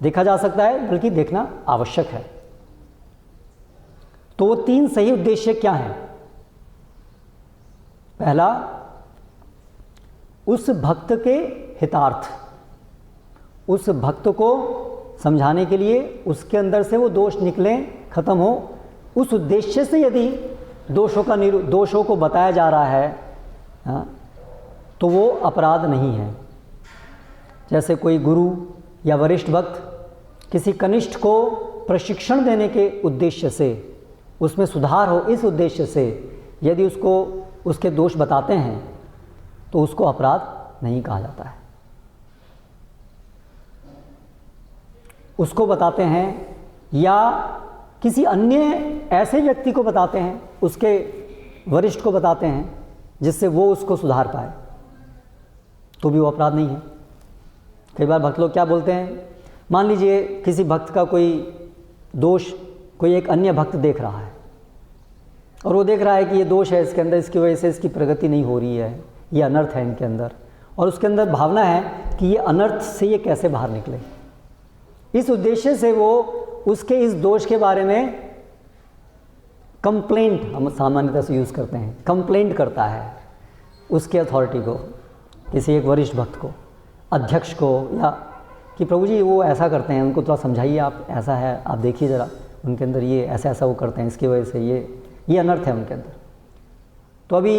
देखा जा सकता है, बल्कि देखना आवश्यक है। तो वो 3 सही उद्देश्य क्या हैं? पहला, उस भक्त के हितार्थ, उस भक्त को समझाने के लिए उसके अंदर से वो दोष निकलें, खत्म हो, उस उद्देश्य से यदि दोषों को बताया जा रहा है, तो वो अपराध नहीं है। जैसे कोई गुरु या वरिष्ठ भक्त किसी कनिष्ठ को प्रशिक्षण देने के उद्देश्य से, उसमें सुधार हो इस उद्देश्य से यदि उसको उसके दोष बताते हैं, तो उसको अपराध नहीं कहा जाता है। उसको बताते हैं या किसी अन्य ऐसे व्यक्ति को बताते हैं, उसके वरिष्ठ को बताते हैं, जिससे वो उसको सुधार पाए, तो भी वो अपराध नहीं है। कई बार भक्त लोग क्या बोलते हैं, मान लीजिए किसी भक्त का कोई दोष कोई एक अन्य भक्त देख रहा है, और वो देख रहा है कि ये दोष है इसके अंदर, इसकी वजह से इसकी प्रगति नहीं हो रही है, ये अनर्थ है इनके अंदर, और उसके अंदर भावना है कि ये अनर्थ से ये कैसे बाहर निकले। इस उद्देश्य से वो उसके इस दोष के बारे में कंप्लेंट, हम सामान्यतः से यूज़ करते हैं, कंप्लेंट करता है उसके अथॉरिटी को, किसी एक वरिष्ठ भक्त को, अध्यक्ष को, या कि प्रभु जी वो ऐसा करते हैं, उनको थोड़ा समझाइए आप, ऐसा है आप देखिए ज़रा, उनके अंदर ये ऐसा ऐसा वो करते हैं, इसकी वजह से ये अनर्थ है उनके अंदर। तो अभी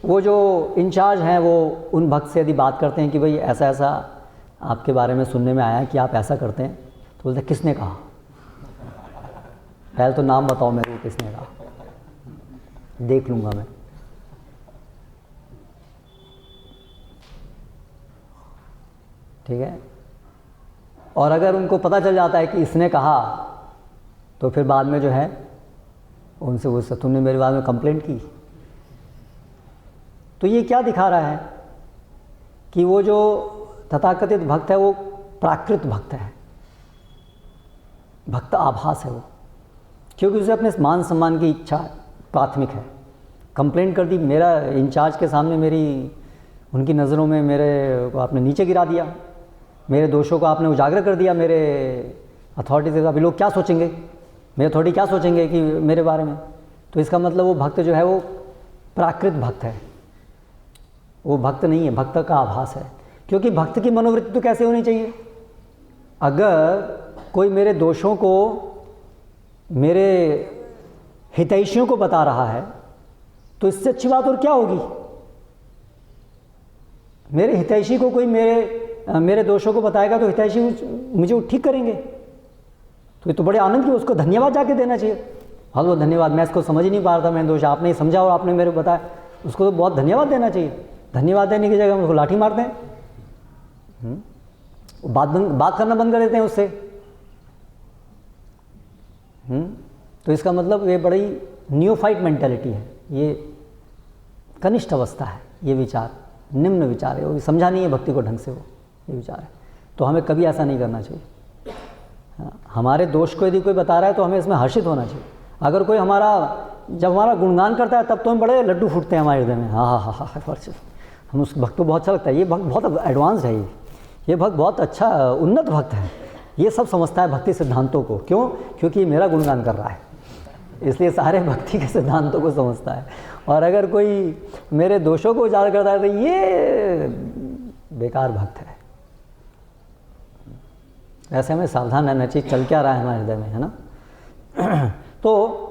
वो जो इंचार्ज हैं वो उन भक्त से यदि बात करते हैं कि भाई ऐसा ऐसा आपके बारे में सुनने में आया कि आप ऐसा करते हैं, तो बोलते हैं किसने कहा, पहले तो नाम बताओ मेरे को किसने कहा, देख लूँगा मैं। ठीक है, और अगर उनको पता चल जाता है कि इसने कहा, तो फिर बाद में जो है उनसे वो तुमने मेरे बारे में कंप्लेंट की। तो ये क्या दिखा रहा है कि वो जो तथाकथित भक्त है वो प्राकृत भक्त है, भक्त आभास है वो, क्योंकि उसे अपने मान सम्मान की इच्छा प्राथमिक है। कंप्लेंट कर दी, मेरा इंचार्ज के सामने मेरी, उनकी नज़रों में मेरे को आपने नीचे गिरा दिया, मेरे दोषों को आपने उजागर कर दिया मेरे अथॉरिटी से, अभी लोग क्या सोचेंगे, मेरे अथॉरिटी क्या सोचेंगे कि मेरे बारे में। तो इसका मतलब वो भक्त जो है वो प्राकृत भक्त है, वो भक्त नहीं है, भक्त का आभास है। क्योंकि भक्त की मनोवृत्ति तो कैसे होनी चाहिए, अगर कोई मेरे दोषों को मेरे हितैषियों को बता रहा है, तो इससे अच्छी बात और क्या होगी। मेरे हितैषी को कोई मेरे दोषों को बताएगा तो हितैषी मुझे ठीक करेंगे, तो ये तो बड़े आनंद की, उसको धन्यवाद जाके देना चाहिए। हाँ वो धन्यवाद, मैं इसको समझ ही नहीं पा रहा था, मैंने दोष आपने समझा और आपने मेरे को बताया, उसको तो बहुत धन्यवाद देना चाहिए। धन्यवाद देने की जगह हम उसको लाठी मारते हैं, बात करना बंद कर देते हैं उससे। तो इसका मतलब ये बड़ी न्यूफाइट मेंटालिटी है, ये कनिष्ठ अवस्था है, ये विचार निम्न विचार है, वो समझा नहीं है भक्ति को ढंग से, वो ये विचार है। तो हमें कभी ऐसा नहीं करना चाहिए। हमारे दोष को यदि कोई बता रहा है तो हमें इसमें हर्षित होना चाहिए। अगर कोई जब हमारा गुणगान करता है तब तो हम बड़े लड्डू फूटते हैं हमारे हृदय में, हाँ, हम उस भक्त को बहुत अच्छा लगता है, ये भक्त बहुत एडवांस है, ये भक्त बहुत अच्छा उन्नत भक्त है, ये सब समझता है भक्ति सिद्धांतों को। क्यों? क्योंकि ये मेरा गुणगान कर रहा है, इसलिए सारे भक्ति के सिद्धांतों को समझता है। और अगर कोई मेरे दोषों को उजागर करता है तो ये बेकार भक्त है। ऐसे हमें सावधान रहना चाहिए, चल क्या रहा है हमारे हृदय में, है ना। तो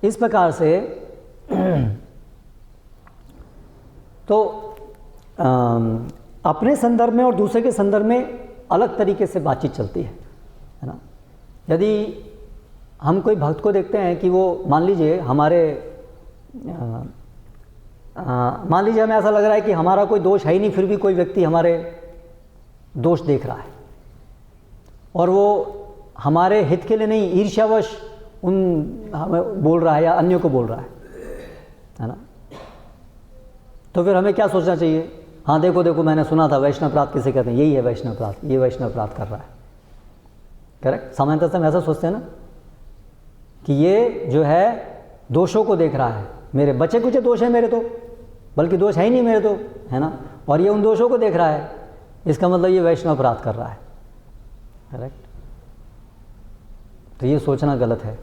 इस प्रकार से तो अपने संदर्भ में और दूसरे के संदर्भ में अलग तरीके से बातचीत चलती है ना। यदि हम कोई भक्त को देखते हैं कि वो मान लीजिए हमें ऐसा लग रहा है कि हमारा कोई दोष है ही नहीं, फिर भी कोई व्यक्ति हमारे दोष देख रहा है और वो हमारे हित के लिए नहीं, ईर्ष्यावश हमें बोल रहा है या अन्यों को बोल रहा है ना। तो फिर हमें क्या सोचना चाहिए, हाँ देखो मैंने सुना था वैष्णव अपराध किसे कहते हैं, यही है वैष्णव अपराध, ये वैष्णव अपराध कर रहा है। करेक्ट, सामान्यतः हम ऐसा सोचते हैं ना कि ये जो है दोषों को देख रहा है, मेरे बचे कुछ दोष हैं मेरे तो, बल्कि दोष है ही नहीं मेरे तो, है ना, और ये उन दोषों को देख रहा है, इसका मतलब ये वैष्णव अपराध कर रहा है। करेक्ट। तो ये सोचना गलत है,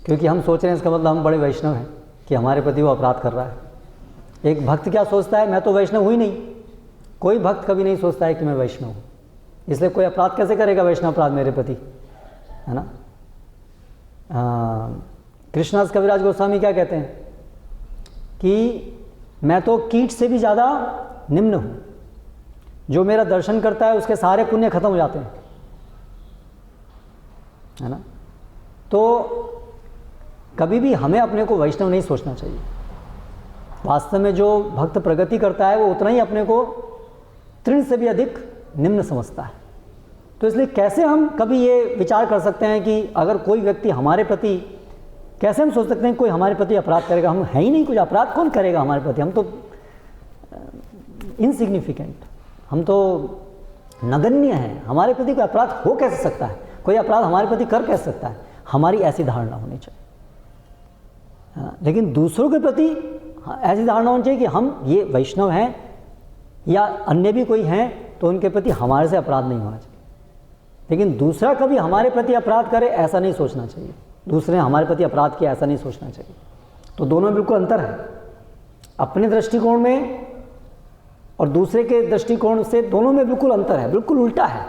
क्योंकि हम सोच रहे हैं इसका मतलब हम बड़े वैष्णव हैं कि हमारे प्रति वो अपराध कर रहा है। एक भक्त क्या सोचता है, मैं तो वैष्णव हुई नहीं। कोई भक्त कभी नहीं सोचता है कि मैं वैष्णव हूँ, इसलिए कोई अपराध कैसे करेगा वैष्णव अपराध मेरे प्रति, है ना। कृष्णदास कविराज गोस्वामी क्या कहते हैं कि मैं तो कीट से भी ज़्यादा निम्न हूँ, जो मेरा दर्शन करता है उसके सारे पुण्य खत्म हो जाते हैं, है ना। तो कभी भी हमें अपने को वैष्णव नहीं सोचना चाहिए। वास्तव में जो भक्त प्रगति करता है वो उतना ही अपने को तृण से भी अधिक निम्न समझता है। तो इसलिए कैसे हम कभी ये विचार कर सकते हैं कि अगर कोई व्यक्ति हमारे प्रति, कैसे हम सोच सकते हैं कोई हमारे प्रति अपराध करेगा, हम है ही नहीं, कुछ अपराध कौन करेगा हमारे प्रति, हम तो इनसिग्निफिकेंट, हम तो नगण्य हैं, हमारे प्रति कोई अपराध हो कैसे सकता है, कोई अपराध हमारे प्रति कर कैसे सकता है, हमारी ऐसी धारणा होनी चाहिए। लेकिन दूसरों के प्रति ऐसी धारणा होनी चाहिए कि हम ये वैष्णव हैं या अन्य भी कोई हैं तो उनके प्रति हमारे से अपराध नहीं होना चाहिए। लेकिन दूसरा कभी हमारे प्रति अपराध करे ऐसा नहीं सोचना चाहिए, दूसरे ने हमारे प्रति अपराध किया ऐसा नहीं सोचना चाहिए। तो दोनों में बिल्कुल अंतर है, अपने दृष्टिकोण में और दूसरे के दृष्टिकोण से दोनों में बिल्कुल अंतर है, बिल्कुल उल्टा है।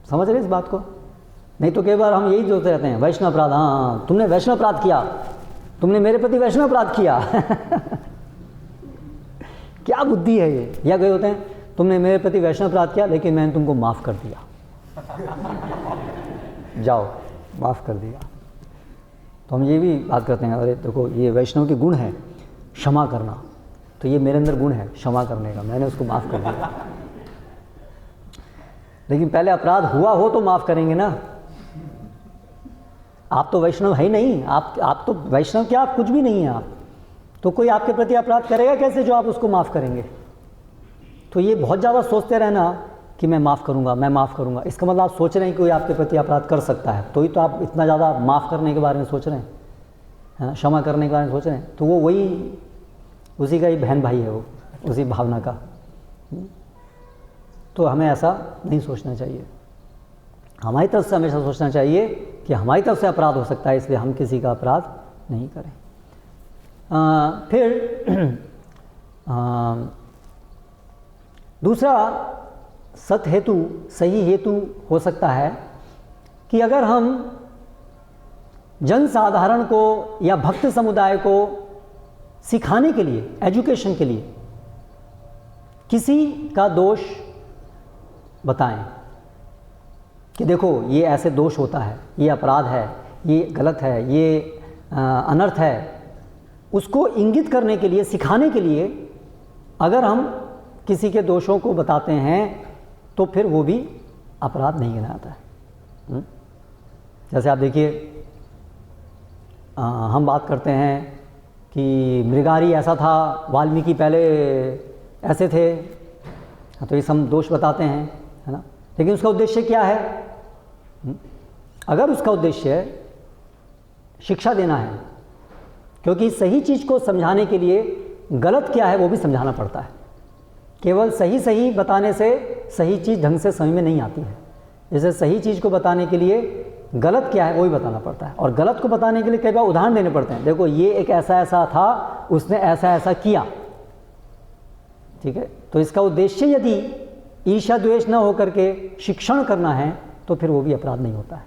समझ रहे इस बात को? नहीं तो कई बार हम यही सोचते रहते हैं वैष्णव अपराध, हाँ तुमने वैष्णव अपराध किया, तुमने मेरे प्रति वैष्णव अपराध किया क्या बुद्धि है ये। या गए होते हैं तुमने मेरे प्रति वैष्णव अपराध किया लेकिन मैंने तुमको माफ़ कर दिया जाओ माफ़ कर दिया। तो हम ये भी बात करते हैं, अरे देखो ये वैष्णव के गुण है क्षमा करना, तो ये मेरे अंदर गुण है क्षमा करने का, मैंने उसको माफ़ कर दिया। लेकिन पहले अपराध हुआ हो तो माफ़ करेंगे ना। आप तो वैष्णव है ही नहीं, आप तो वैष्णव क्या, आप कुछ भी नहीं है आप तो, कोई आपके प्रति अपराध करेगा कैसे जो आप उसको माफ़ करेंगे। तो ये बहुत ज़्यादा सोचते रहना कि मैं माफ़ करूँगा, मैं माफ़ करूँगा, इसका मतलब आप सोच रहे हैं कि कोई आपके प्रति अपराध कर सकता है, तो ही तो आप इतना ज़्यादा माफ़ करने के बारे में सोच रहे हैं, है ना, क्षमा करने के बारे में सोच रहे हैं। तो वो वही उसी का ही बहन भाई है, वो उसी भावना का। तो हमें ऐसा नहीं सोचना चाहिए, हमारी तरफ से हमेशा सोचना चाहिए कि हमारी तरफ से अपराध हो सकता है, इसलिए हम किसी का अपराध नहीं करें। फिर दूसरा सत हेतु, सही हेतु हो सकता है कि अगर हम जन साधारण को या भक्त समुदाय को सिखाने के लिए, एजुकेशन के लिए किसी का दोष बताएं कि देखो ये ऐसे दोष होता है, ये अपराध है, ये गलत है, ये अनर्थ है, उसको इंगित करने के लिए, सिखाने के लिए अगर हम किसी के दोषों को बताते हैं तो फिर वो भी अपराध नहीं गिनाता है। जैसे आप देखिए, हम बात करते हैं कि मृगारी ऐसा था, वाल्मीकि पहले ऐसे थे, तो ये सब दोष बताते हैं, है ना। लेकिन उसका उद्देश्य क्या है? अगर उसका उद्देश्य शिक्षा देना है, क्योंकि सही चीज़ को समझाने के लिए गलत क्या है वो भी समझाना पड़ता है। केवल सही सही बताने से सही चीज़ ढंग से समझ में नहीं आती है, जैसे सही चीज़ को बताने के लिए गलत क्या है वो भी बताना पड़ता है, और गलत को बताने के लिए कई बार उदाहरण देने पड़ते हैं। देखो ये एक ऐसा ऐसा था, उसने ऐसा ऐसा किया, ठीक है। तो इसका उद्देश्य यदि ईर्ष्या द्वेष न होकर के शिक्षण करना है तो फिर वो भी अपराध नहीं होता है।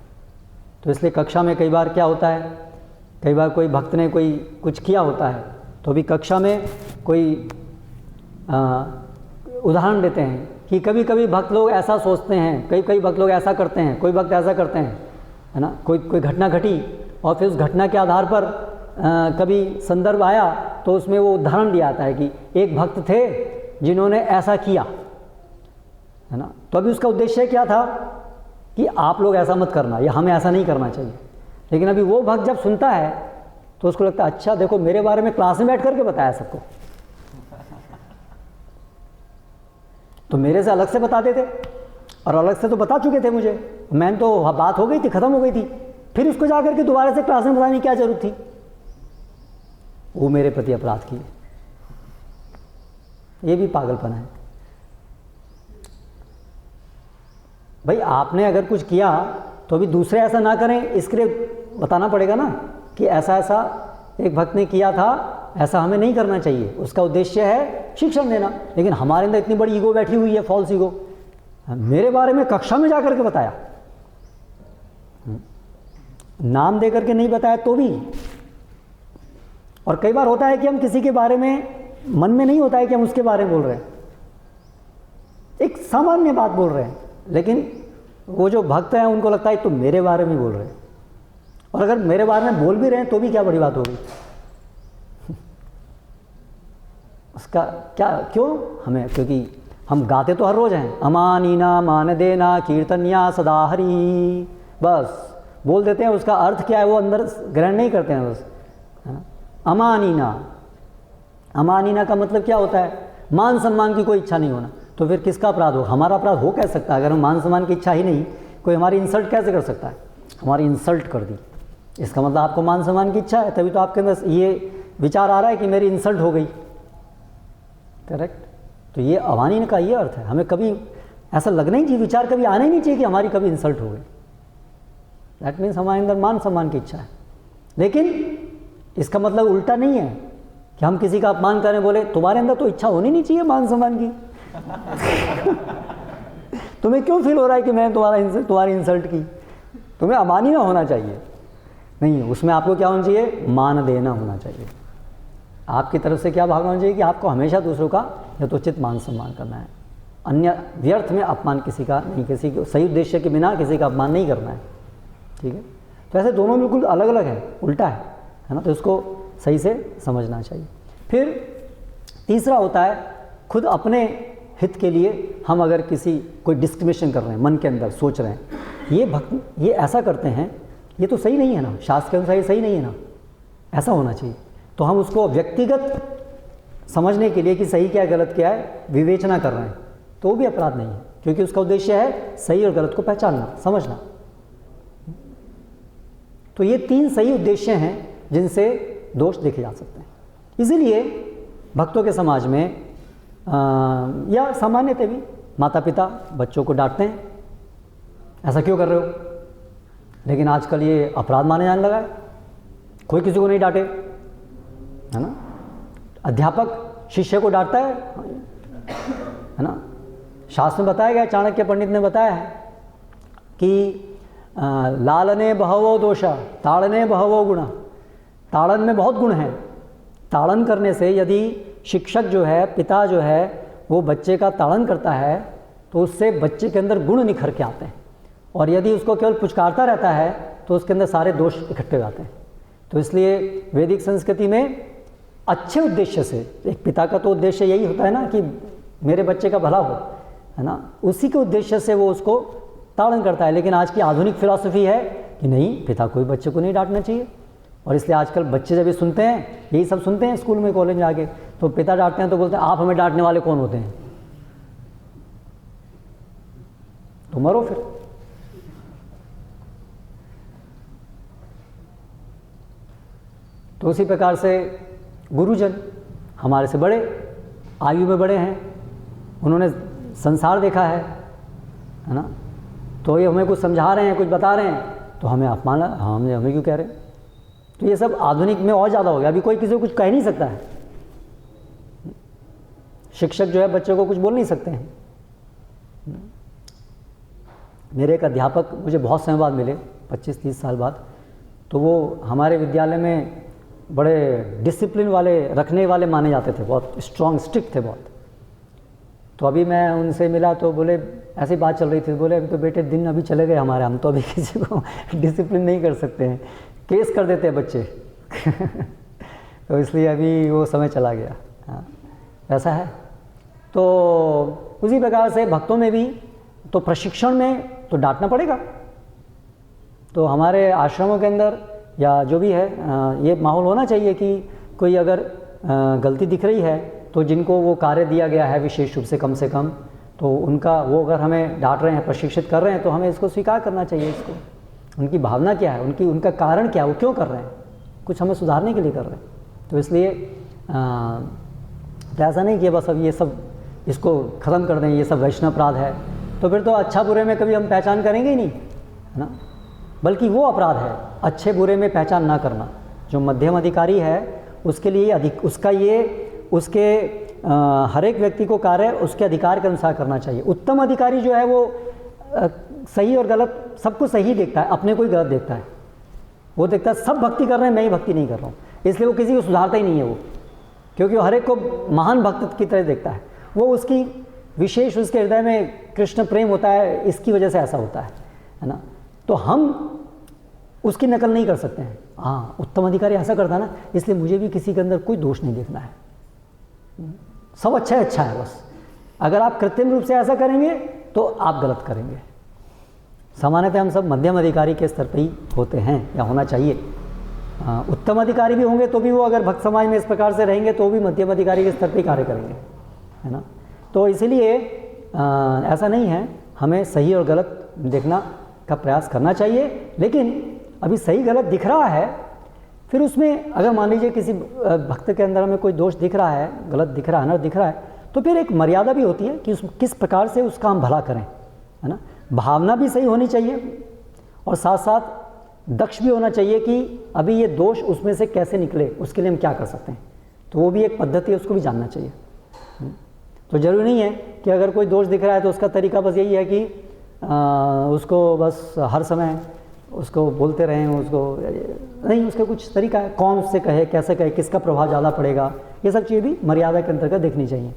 तो इसलिए कक्षा में कई बार क्या होता है, कई बार कोई भक्त ने कोई कुछ किया होता है तो भी कक्षा में कोई उदाहरण देते हैं कि कभी कभी भक्त लोग ऐसा सोचते हैं, कई भक्त लोग ऐसा करते हैं, कोई भक्त ऐसा करते हैं, है ना। कोई घटना घटी और फिर उस घटना के आधार पर कभी संदर्भ आया तो उसमें वो उदाहरण दिया जाता है कि एक भक्त थे जिन्होंने ऐसा किया, है ना। तो अभी उसका उद्देश्य क्या था कि आप लोग ऐसा मत करना या हमें ऐसा नहीं करना चाहिए। लेकिन अभी वो भक्त जब सुनता है तो उसको लगता है अच्छा देखो मेरे बारे में क्लास में बैठ करके बताया सबको, तो मेरे से अलग से बता देते, और अलग से तो बता चुके थे मुझे, मैंने तो बात हो गई थी, ख़त्म हो गई थी, फिर उसको जा करके दोबारा से क्लास में बताने की क्या ज़रूरत थी। वो मेरे प्रति अपराध किए। ये भी पागलपन है। भाई आपने अगर कुछ किया तो अभी दूसरे ऐसा ना करें, इसके लिए बताना पड़ेगा ना कि ऐसा ऐसा एक भक्त ने किया था, ऐसा हमें नहीं करना चाहिए। उसका उद्देश्य है शिक्षण देना। लेकिन हमारे अंदर इतनी बड़ी ईगो बैठी हुई है, फॉल्स ईगो। मेरे बारे में कक्षा में जाकर के बताया, नाम दे करके नहीं बताया तो भी। और कई बार होता है कि हम किसी के बारे में मन में नहीं होता है कि हम उसके बारे में बोल रहे हैं, एक सामान्य बात बोल रहे हैं, लेकिन वो जो भक्त हैं उनको लगता है तो मेरे बारे में बोल रहे हैं। और अगर मेरे बारे में बोल भी रहे हैं तो भी क्या बड़ी बात होगी उसका क्या, क्यों हमें, क्योंकि हम गाते तो हर रोज़ हैं, अमानीना मान देना कीर्तनिया सदा हरी, बस बोल देते हैं। उसका अर्थ क्या है वो अंदर ग्रहण नहीं करते हैं बस। अमानीना, अमानीना का मतलब क्या होता है? मान सम्मान की कोई इच्छा नहीं होना। तो फिर किसका अपराध हो? हमारा अपराध हो कैसे सकता है? अगर हम मान सम्मान की इच्छा ही नहीं, कोई हमारी इंसल्ट कैसे कर सकता है? हमारी इंसल्ट कर दी, इसका मतलब आपको मान सम्मान की इच्छा है, तभी तो आपके अंदर ये विचार आ रहा है कि मेरी इंसल्ट हो गई। करेक्ट? तो ये अमानीना का ये अर्थ है। हमें कभी ऐसा लगना ही चाहिए, विचार कभी आना ही नहीं चाहिए कि हमारी कभी इंसल्ट हो गई। दैट मीन्स हमारे अंदर मान सम्मान की इच्छा है। लेकिन इसका मतलब उल्टा नहीं है कि हम किसी का अपमान करें, बोले तुम्हारे अंदर तो इच्छा होनी नहीं चाहिए मान सम्मान की तुम्हें क्यों फील हो रहा है कि मैं तुम्हारी इंसल्ट की? तुम्हें अमानीना होना चाहिए। नहीं, उसमें आपको क्या होना चाहिए? मान देना होना चाहिए। आपकी तरफ से क्या भावना होनी चाहिए कि आपको हमेशा दूसरों का यथोचित मान सम्मान करना है। अन्य व्यर्थ में अपमान किसी का नहीं, किसी के सही उद्देश्य के बिना किसी का अपमान नहीं करना है। ठीक है? तो ऐसे दोनों बिल्कुल अलग अलग है, उल्टा है ना? तो इसको सही से समझना चाहिए। फिर तीसरा होता है, खुद अपने हित के लिए हम अगर किसी कोई डिस्क्रिमिनेशन कर रहे हैं, मन के अंदर सोच रहे हैं, ये भक्त ये ऐसा करते हैं, ये तो सही नहीं है ना, शास्त्र के अनुसार ये सही नहीं है ना, ऐसा होना चाहिए। तो हम उसको व्यक्तिगत समझने के लिए कि सही क्या है गलत क्या है विवेचना कर रहे हैं, तो भी अपराध नहीं है, क्योंकि उसका उद्देश्य है सही और गलत को पहचानना, समझना। तो ये तीन सही उद्देश्य हैं जिनसे दोष देखे जा सकते हैं। इसीलिए भक्तों के समाज में या सामान्यतः भी माता पिता बच्चों को डांटते हैं, ऐसा क्यों कर रहे हो? लेकिन आजकल ये अपराध माने जाने लगा है, कोई किसी को नहीं डांटे, है ना? अध्यापक शिष्य को डांटता है ना? शास्त्र में बताया गया, चाणक्य पंडित ने बताया है कि लालने बहवो दोषा ताड़ने बहवो गुणा। ताड़न में बहुत गुण हैं। ताड़न करने से यदि शिक्षक जो है, पिता जो है, वो बच्चे का ताड़न करता है तो उससे बच्चे के अंदर गुण निखर के आते हैं। और यदि उसको केवल पुचकारता रहता है तो उसके अंदर सारे दोष इकट्ठे हो जाते हैं। तो इसलिए वैदिक संस्कृति में अच्छे उद्देश्य से, एक पिता का तो उद्देश्य यही होता है ना कि मेरे बच्चे का भला हो, है ना? उसी के उद्देश्य से वो उसको ताड़न करता है। लेकिन आज की आधुनिक फिलॉसफी है कि नहीं, पिता कोई बच्चे को नहीं डांटना चाहिए। और इसलिए आजकल बच्चे जब ये सुनते हैं, यही सब सुनते हैं स्कूल में कॉलेज में आके, तो पिता डांटते हैं तो बोलते हैं आप हमें डांटने वाले कौन होते हैं? तो मरो फिर। तो उसी प्रकार से गुरुजन हमारे से बड़े, आयु में बड़े हैं, उन्होंने संसार देखा है ना? तो ये हमें कुछ समझा रहे हैं, कुछ बता रहे हैं, तो हमें अपमान, हमें क्यों कह रहे हैं? तो ये सब आधुनिक में और ज़्यादा हो गया। अभी कोई किसी को कुछ कह नहीं सकता है। शिक्षक जो है बच्चों को कुछ बोल नहीं सकते हैं। मेरे एक अध्यापक मुझे बहुत समय बाद मिले, 25-30 साल बाद। तो वो हमारे विद्यालय में बड़े डिसिप्लिन वाले, रखने वाले माने जाते थे, बहुत स्ट्रॉन्ग, स्ट्रिक्ट थे बहुत। तो अभी मैं उनसे मिला तो बोले, ऐसी बात चल रही थी, बोले अभी तो बेटे दिन अभी चले गए हमारे, हम तो अभी किसी को डिसिप्लिन नहीं कर सकते हैं, केस कर देते हैं बच्चे तो इसलिए अभी वो समय चला गया। हाँ, ऐसा है। तो उसी प्रकार से भक्तों में भी तो प्रशिक्षण में तो डांटना पड़ेगा। तो हमारे आश्रमों के अंदर या जो भी है ये माहौल होना चाहिए कि कोई अगर गलती दिख रही है तो जिनको वो कार्य दिया गया है विशेष रूप से कम, तो उनका वो अगर हमें डांट रहे हैं, प्रशिक्षित कर रहे हैं, तो हमें इसको स्वीकार करना चाहिए। इसको उनकी भावना क्या है, उनका कारण क्या है, वो क्यों कर रहे हैं, कुछ हमें सुधारने के लिए कर रहे हैं। तो इसलिए तो ऐसा नहीं कि बस अब ये सब इसको ख़त्म कर दें, ये सब वैष्णव अपराध है, तो फिर तो अच्छा बुरे में कभी हम पहचान करेंगे ही नहीं, है ना। बल्कि वो अपराध है अच्छे बुरे में पहचान ना करना। जो मध्यम अधिकारी है उसके लिए उसके हर एक व्यक्ति को कार्य उसके अधिकार के अनुसार करना चाहिए। उत्तम अधिकारी जो है वो सही और गलत सबको सही देखता है, अपने को ही गलत देखता है। वो देखता है सब भक्ति कर रहे हैं, मैं ही भक्ति नहीं कर रहा हूँ, इसलिए वो किसी को सुधारता ही नहीं है वो, क्योंकि वो हर एक को महान भक्त की तरह देखता है। वो उसकी विशेष उसके हृदय में कृष्ण प्रेम होता है, इसकी वजह से ऐसा होता है ना। तो हम उसकी नकल नहीं कर सकते हैं। हाँ, उत्तम अधिकारी ऐसा करता है ना, इसलिए मुझे भी किसी के अंदर कोई दोष नहीं देखना है, सब अच्छा है बस। अगर आप कृत्रिम रूप से ऐसा करेंगे तो आप गलत करेंगे। सामान्यतः हम सब मध्यम अधिकारी के स्तर पर ही होते हैं या होना चाहिए। उत्तम अधिकारी भी होंगे तो भी वो अगर भक्त समाज में इस प्रकार से रहेंगे तो भी मध्यम अधिकारी के स्तर पर ही कार्य करेंगे, है ना। तो इसलिए ऐसा नहीं है, हमें सही और गलत देखना का प्रयास करना चाहिए। लेकिन अभी सही गलत दिख रहा है, फिर उसमें अगर मान लीजिए किसी भक्त के अंदर हमें कोई दोष दिख रहा है, गलत दिख रहा है ना, दिख रहा है, तो फिर एक मर्यादा भी होती है कि किस प्रकार से उसका हम भला करें, है ना। भावना भी सही होनी चाहिए और साथ साथ दक्ष भी होना चाहिए कि अभी ये दोष उसमें से कैसे निकले, उसके लिए हम क्या कर सकते हैं। तो वो भी एक पद्धति है, उसको भी जानना चाहिए। तो ज़रूरी नहीं है कि अगर कोई दोष दिख रहा है तो उसका तरीका बस यही है कि उसको बस हर समय उसको बोलते रहें, उसको नहीं, उसका कुछ तरीका है, कौन उससे कहे, कैसे कहे, किसका प्रभाव ज़्यादा पड़ेगा, ये सब चीज़ें भी मर्यादा के अंतर्गत देखनी चाहिए।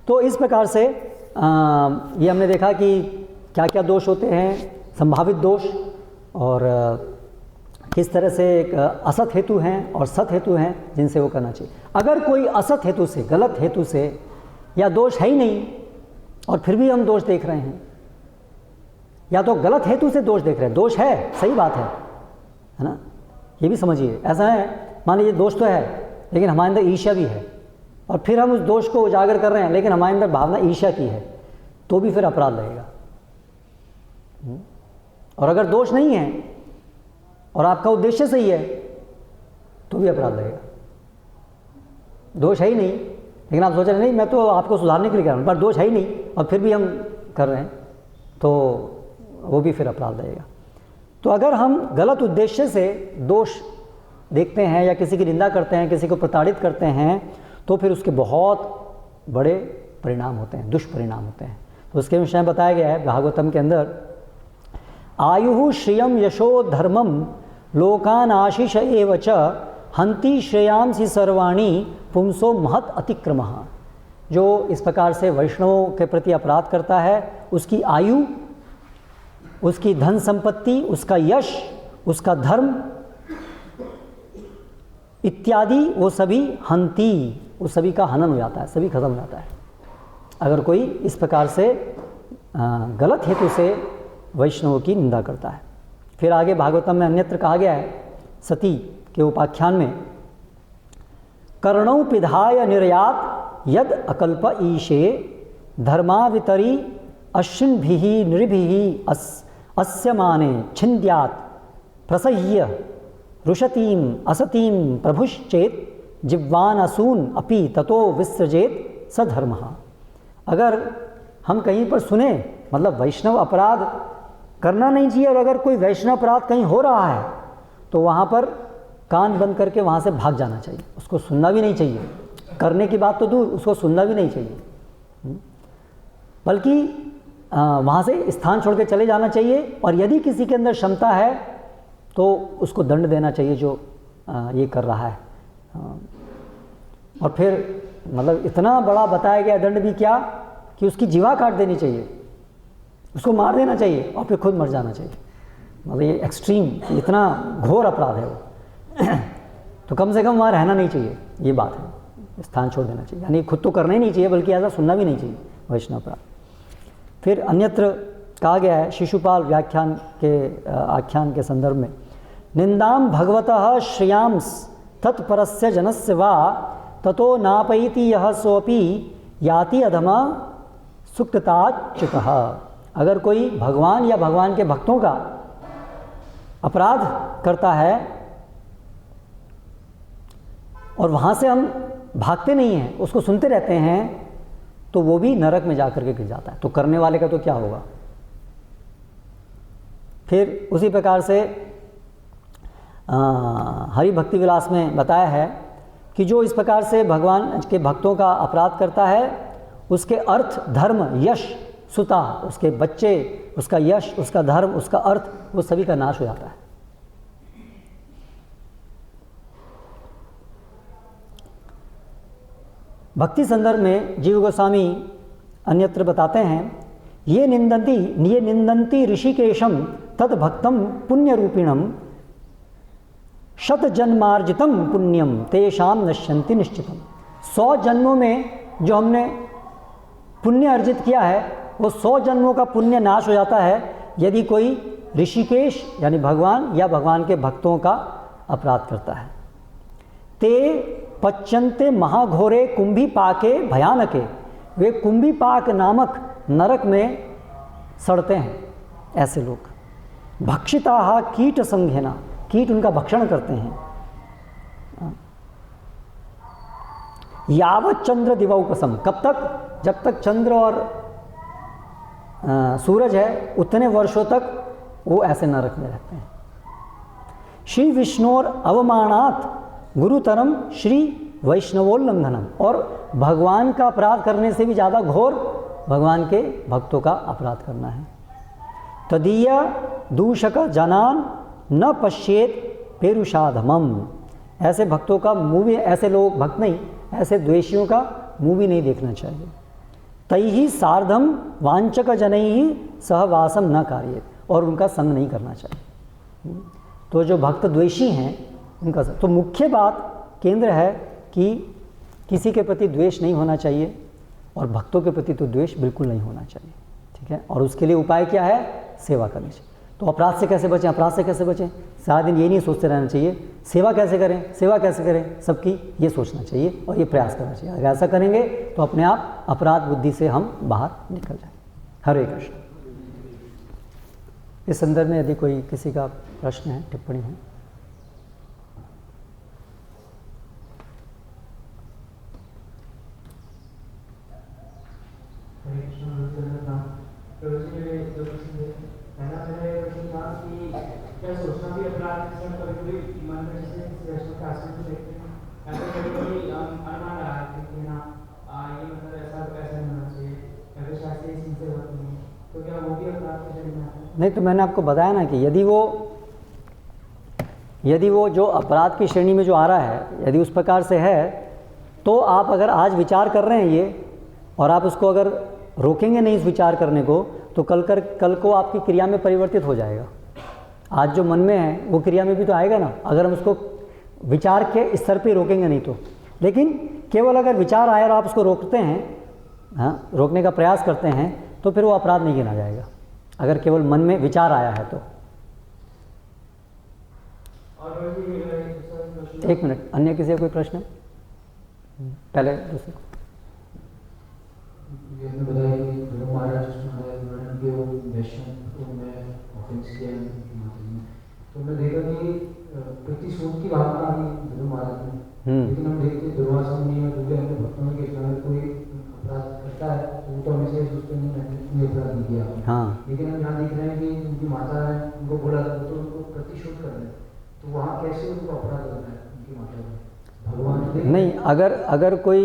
तो इस प्रकार से ये हमने देखा कि क्या क्या दोष होते हैं, संभावित दोष, और किस तरह से एक असत हेतु हैं और सत हेतु हैं जिनसे वो करना चाहिए। अगर कोई असत हेतु से, गलत हेतु से, या दोष है ही नहीं और फिर भी हम दोष देख रहे हैं, या तो गलत हेतु से दोष देख रहे हैं, दोष है, सही बात है ना, ये भी समझिए। ऐसा है, मान लीजिए दोष तो है लेकिन हमारे अंदर ईर्ष्या भी है, और फिर हम उस दोष को उजागर कर रहे हैं लेकिन हमारे अंदर भावना ईर्ष्या की है, तो भी फिर अपराध लगेगा। और अगर दोष नहीं है और आपका उद्देश्य सही है तो भी अपराध लगेगा। दोष है ही नहीं लेकिन आप सोच रहे नहीं मैं तो आपको सुधारने के लिए कर रहा हूँ, पर दोष है ही नहीं और फिर भी हम कर रहे हैं, तो वो भी फिर अपराध लगेगा। तो अगर हम गलत उद्देश्य से दोष देखते हैं या किसी की निंदा करते हैं, किसी को प्रताड़ित करते हैं, तो फिर उसके बहुत बड़े परिणाम होते हैं, दुष्परिणाम होते हैं। तो उसके विषय में बताया गया है भागवतम के अंदर, आयु श्रियम यशो धर्मम लोकान आशीष एव च हंति श्रेयांसी सर्वाणी पुंसो महत अतिक्रमः। जो इस प्रकार से वैष्णवों के प्रति अपराध करता है, उसकी आयु, उसकी धन संपत्ति, उसका यश, उसका धर्म इत्यादि वो सभी हंती, वो सभी का हनन हो जाता है, सभी खत्म हो जाता है अगर कोई इस प्रकार से गलत हेतु से वैष्णवों की निंदा करता है। फिर आगे भागवतम में अन्यत्र कहा गया है, सती के उपाख्यान में, कर्णौ पिधाय निर्यात यद अकल्प ईशे धर्मावितरी अश्विन्भिः नृभिः अस्य माने छिन्द्यात् प्रसह्य रुषतीम असतीम प्रभुश्चेत जिह्वान असून अपि ततो विसृजेत सधर्मः। अगर हम कहीं पर सुने, मतलब वैष्णव अपराध करना नहीं चाहिए, और अगर कोई वैष्णव अपराध कहीं हो रहा है तो वहाँ पर कान बंद करके वहाँ से भाग जाना चाहिए, उसको सुनना भी नहीं चाहिए। करने की बात तो दूर, उसको सुनना भी नहीं चाहिए, बल्कि वहाँ से स्थान छोड़ के चले जाना चाहिए। और यदि किसी के अंदर क्षमता है तो उसको दंड देना चाहिए जो ये कर रहा है। और फिर मतलब इतना बड़ा बताया गया दंड भी क्या कि उसकी जीवा काट देनी चाहिए, उसको मार देना चाहिए और फिर खुद मर जाना चाहिए। मतलब ये एक्सट्रीम, इतना घोर अपराध है वो। तो कम से कम वहाँ रहना नहीं चाहिए, ये बात है, स्थान छोड़ देना चाहिए। यानी खुद तो करना ही नहीं चाहिए बल्कि ऐसा सुनना भी नहीं चाहिए वैष्णव अपराध। फिर अन्यत्र कहा गया है शिशुपाल व्याख्यान के आख्यान के संदर्भ में, निंदाम भगवतः श्रियांस तत्परस्य जनस्य वा ततो नापैति यह सोपि याति अधमा सुक्तताच्युतः। अगर कोई भगवान या भगवान के भक्तों का अपराध करता है और वहाँ से हम भागते नहीं हैं, उसको सुनते रहते हैं, तो वो भी नरक में जा कर के गिर जाता है। तो करने वाले का तो क्या होगा। फिर उसी प्रकार से हरि भक्ति विलास में बताया है कि जो इस प्रकार से भगवान के भक्तों का अपराध करता है, उसके अर्थ, धर्म, यश, सुता, उसके बच्चे, उसका यश, उसका धर्म, उसका अर्थ, वो सभी का नाश हो जाता है। भक्ति संदर्भ में जीव गोस्वामी अन्यत्र बताते हैं, ये निंदन्ति ऋषिकेशम तद भक्तम पुण्य रूपिणम शत जन्मार्जितम पुण्यम तेषाम नश्यन्ति निश्चितम। 100 जन्मों में जो हमने पुण्य अर्जित किया है, वो 100 जन्मों का पुण्य नाश हो जाता है यदि कोई ऋषिकेश यानी भगवान या भगवान के भक्तों का अपराध करता है। ते पच्यन्ते महाघोरे कुंभीपाके भयानके, वे कुंभीपाक नामक नरक में सड़ते हैं ऐसे लोग। भक्षिताः कीट संघेना, कीट उनका भक्षण करते हैं। यावत चंद्र दिवौकसम, कब तक, जब तक चंद्र और सूरज है उतने वर्षों तक वो ऐसे नरक में रहते हैं। श्री विष्णोर अवमानात् गुरुतरम श्री वैष्णवोल्लंघनम, और भगवान का अपराध करने से भी ज़्यादा घोर भगवान के भक्तों का अपराध करना है। तदीय दूषक जनान न पश्येत पेरुषाधमम, ऐसे भक्तों का मुँह भी, ऐसे लोग भक्त नहीं, ऐसे द्वेषियों का मुँह भी नहीं देखना चाहिए। तैहि सार्धम वांचक जनैहि सहवासम न कार्येत, और उनका संग नहीं करना चाहिए। तो जो भक्त द्वेषी हैं उनका, तो मुख्य बात केंद्र है कि किसी के प्रति द्वेष नहीं होना चाहिए, और भक्तों के प्रति तो द्वेष बिल्कुल नहीं होना चाहिए। ठीक है, और उसके लिए उपाय क्या है, सेवा करनी चाहिए। तो अपराध से कैसे बचें, अपराध से कैसे बचें, सारा दिन ये नहीं सोचते रहना चाहिए सेवा कैसे करें, सेवा कैसे करें सबकी, ये सोचना चाहिए और ये प्रयास करना चाहिए। अगर ऐसा करेंगे तो अपने आप अपराध बुद्धि से हम बाहर निकल जाएंगे। हरे कृष्ण। इस संदर्भ में यदि कोई किसी का प्रश्न है, टिप्पणी है। नहीं, तो मैंने आपको बताया ना कि यदि वो जो अपराध की श्रेणी में जो आ रहा है, यदि उस प्रकार से है, तो आप अगर आज विचार कर रहे हैं ये, और आप उसको अगर रोकेंगे नहीं इस विचार करने को, तो कल को आपकी क्रिया में परिवर्तित हो जाएगा। आज जो मन में है वो क्रिया में भी तो आएगा ना, अगर हम उसको विचार के स्तर पे रोकेंगे नहीं तो। लेकिन केवल अगर विचार आए और आप उसको रोकते हैं, हाँ, रोकने का प्रयास करते हैं, तो फिर वो अपराध नहीं गिना जाएगा, अगर केवल मन में विचार आया है तो। एक मिनट, अन्य किसी का कोई प्रश्न? पहले दूसरे तो मैं देखा कि प्रतिशोध की भावना आ गई ध्रुव महाराज में, लेकिन हम देखते दुर्वासा मुनि और दूसरे अन्य भक्तों के अगर कोई अपराध करता है तो वो तो हमेशा ही सोचते नहीं मैंने अपराध नहीं किया। हाँ, लेकिन हम यहाँ देख रहे हैं कि उनकी माता है, उनको बोला तो उनको प्रतिशोध कर रहे हैं, तो वहाँ कैसे उनको अपराध करना है उनकी माता में? भगवान नहीं, अगर कोई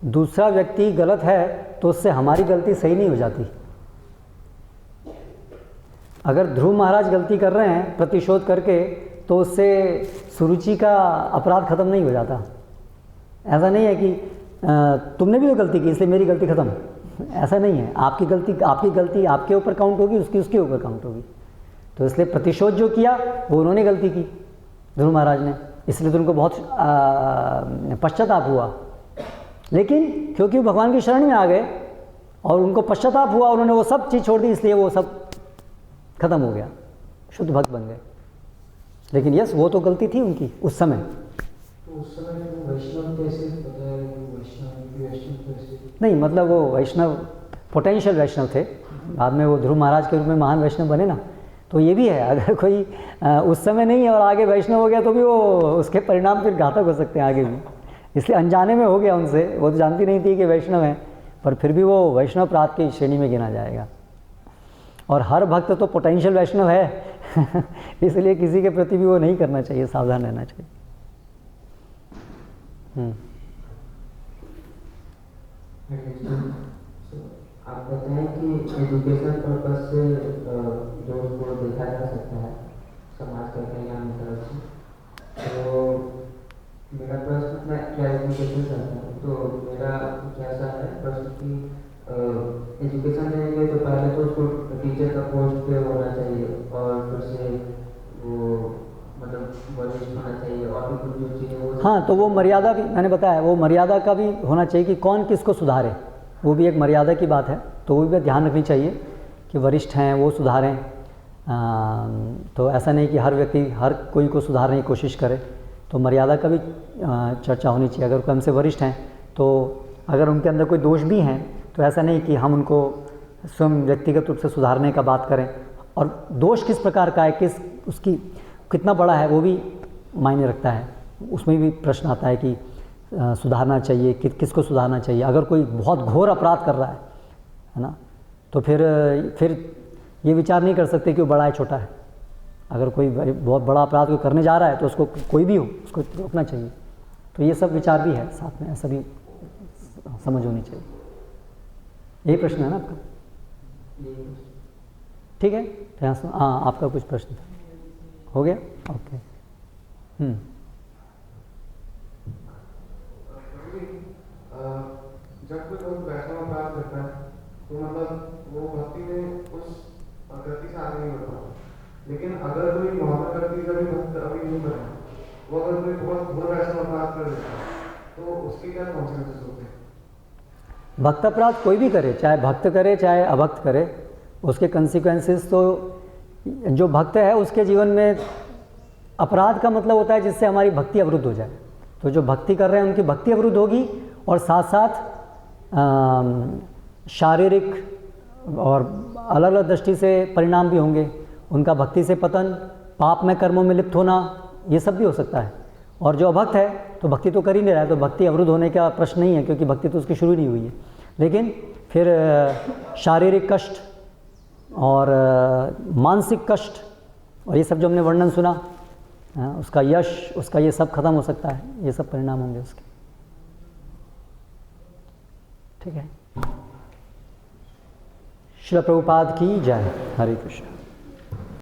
दूसरा व्यक्ति गलत है तो उससे हमारी गलती सही नहीं हो जाती। अगर ध्रुव महाराज गलती कर रहे हैं प्रतिशोध करके, तो उससे सुरुचि का अपराध खत्म नहीं हो जाता। ऐसा नहीं है कि तुमने भी तो गलती की इसलिए मेरी गलती खत्म, ऐसा नहीं है। आपकी गलती आपके ऊपर काउंट होगी, उसकी उसके ऊपर काउंट होगी। तो इसलिए प्रतिशोध जो किया वो उन्होंने गलती की, ध्रुव महाराज ने, इसलिए तो उनको बहुत पश्चाताप हुआ। लेकिन क्योंकि वो भगवान की शरण में आ गए और उनको पश्चाताप हुआ, उन्होंने वो सब चीज़ छोड़ दी, इसलिए वो सब खत्म हो गया, शुद्ध भक्त बन गए। लेकिन यस, वो तो गलती थी उनकी उस समय। तो उस समय वैष्णव कैसे बताया नहीं, मतलब वो वैष्णव पोटेंशियल वैष्णव थे, बाद में वो ध्रुव महाराज के रूप में महान वैष्णव बने ना। तो ये भी है, अगर कोई उस समय नहीं है और आगे वैष्णव हो गया तो भी वो उसके परिणाम फिर घातक हो सकते हैं आगे भी। इसलिए अनजाने में हो गया उनसे, वो तो जानती नहीं थी कि वैष्णव है, पर फिर भी वो वैष्णव अपराध की श्रेणी में गिना जाएगा। और हर भक्त तो पोटेंशियल वैष्णव है इसलिए किसी के प्रति भी वो नहीं करना चाहिए, सावधान रहना चाहिए। आप कहते हैं कि एजुकेशन पर्पज से जो उसको देखा जा सकता है समाज का कल्याण की तरफ से, तो मेरा प्रश्न मैं क्लैरिफिकेशन करता हूँ। तो मेरा कुछ ऐसा है प्रश्न कि एजुकेशन लेंगे तो पहले तो उसको टीचर का पोस्ट पे होना चाहिए और फिर से वो मतलब वरिष्ठ होना चाहिए और भी कुछ जो चाहिए वो। हाँ, तो वो मर्यादा भी मैंने बताया, वो मर्यादा का भी होना चाहिए कि कौन किसको सुधारे, वो भी एक मर्यादा की बात है। तो वो भी ध्यान रखनी चाहिए कि वरिष्ठ हैं वो सुधारें। तो ऐसा नहीं कि हर व्यक्ति हर कोई को सुधारने की कोशिश करे, तो मर्यादा का भी चर्चा होनी चाहिए। अगर कोई हमसे वरिष्ठ हैं तो अगर उनके अंदर कोई दोष भी हैं तो ऐसा नहीं कि हम उनको स्वयं व्यक्तिगत रूप से सुधारने का बात करें। और दोष किस प्रकार का है, किस उसकी कितना बड़ा है, वो भी मायने रखता है। उसमें भी प्रश्न आता है कि सुधारना चाहिए किसको सुधारना चाहिए। अगर कोई बहुत घोर अपराध कर रहा है ना, तो फिर ये विचार नहीं कर सकते कि वो बड़ा है छोटा है। अगर कोई बहुत बड़ा अपराध को करने जा रहा है तो उसको कोई भी हो उसको रोकना चाहिए। तो ये सब विचार भी है साथ में, ऐसा भी समझ होनी चाहिए। यही प्रश्न है ना आपका? ठीक है, हाँ आपका कुछ प्रश्न था, हो गया? ओके। जब कोई बहुत वैष्णव अपराध करता है तो मतलब वो भक्ति में उस गति से आगे नहीं बढ़ पाता। लेकिन अगर कोई नॉर्मल व्यक्ति का भी भक्त अभी नहीं बना, वो अगर कोई बहुत बुरा वैष्णव अपराध कर देता है तो उसके क्या कॉन्सिक्वेंसेस होते हैं? भक्त अपराध कोई भी करे, चाहे भक्त करे चाहे अभक्त करे, उसके कंसिक्वेंसेस तो जो भक्त है उसके जीवन में अपराध का मतलब होता है जिससे हमारी भक्ति अवरुद्ध हो जाए। तो जो भक्ति कर रहे हैं उनकी भक्ति अवरुद्ध होगी और साथ साथ शारीरिक और अलग अलग दृष्टि से परिणाम भी होंगे। उनका भक्ति से पतन, पाप में कर्मों में लिप्त होना, ये सब भी हो सकता है। और जो अभक्त है तो भक्ति तो कर ही नहीं रहा है, तो भक्ति अवरुद्ध होने का प्रश्न नहीं है, क्योंकि भक्ति तो उसकी शुरू नहीं हुई है। लेकिन फिर शारीरिक कष्ट और मानसिक कष्ट और ये सब जो हमने वर्णन सुना, उसका यश, उसका ये सब खत्म हो सकता है, ये सब परिणाम होंगे उसके। ठीक है। श्रील प्रभुपाद की जय। हरे कृष्ण।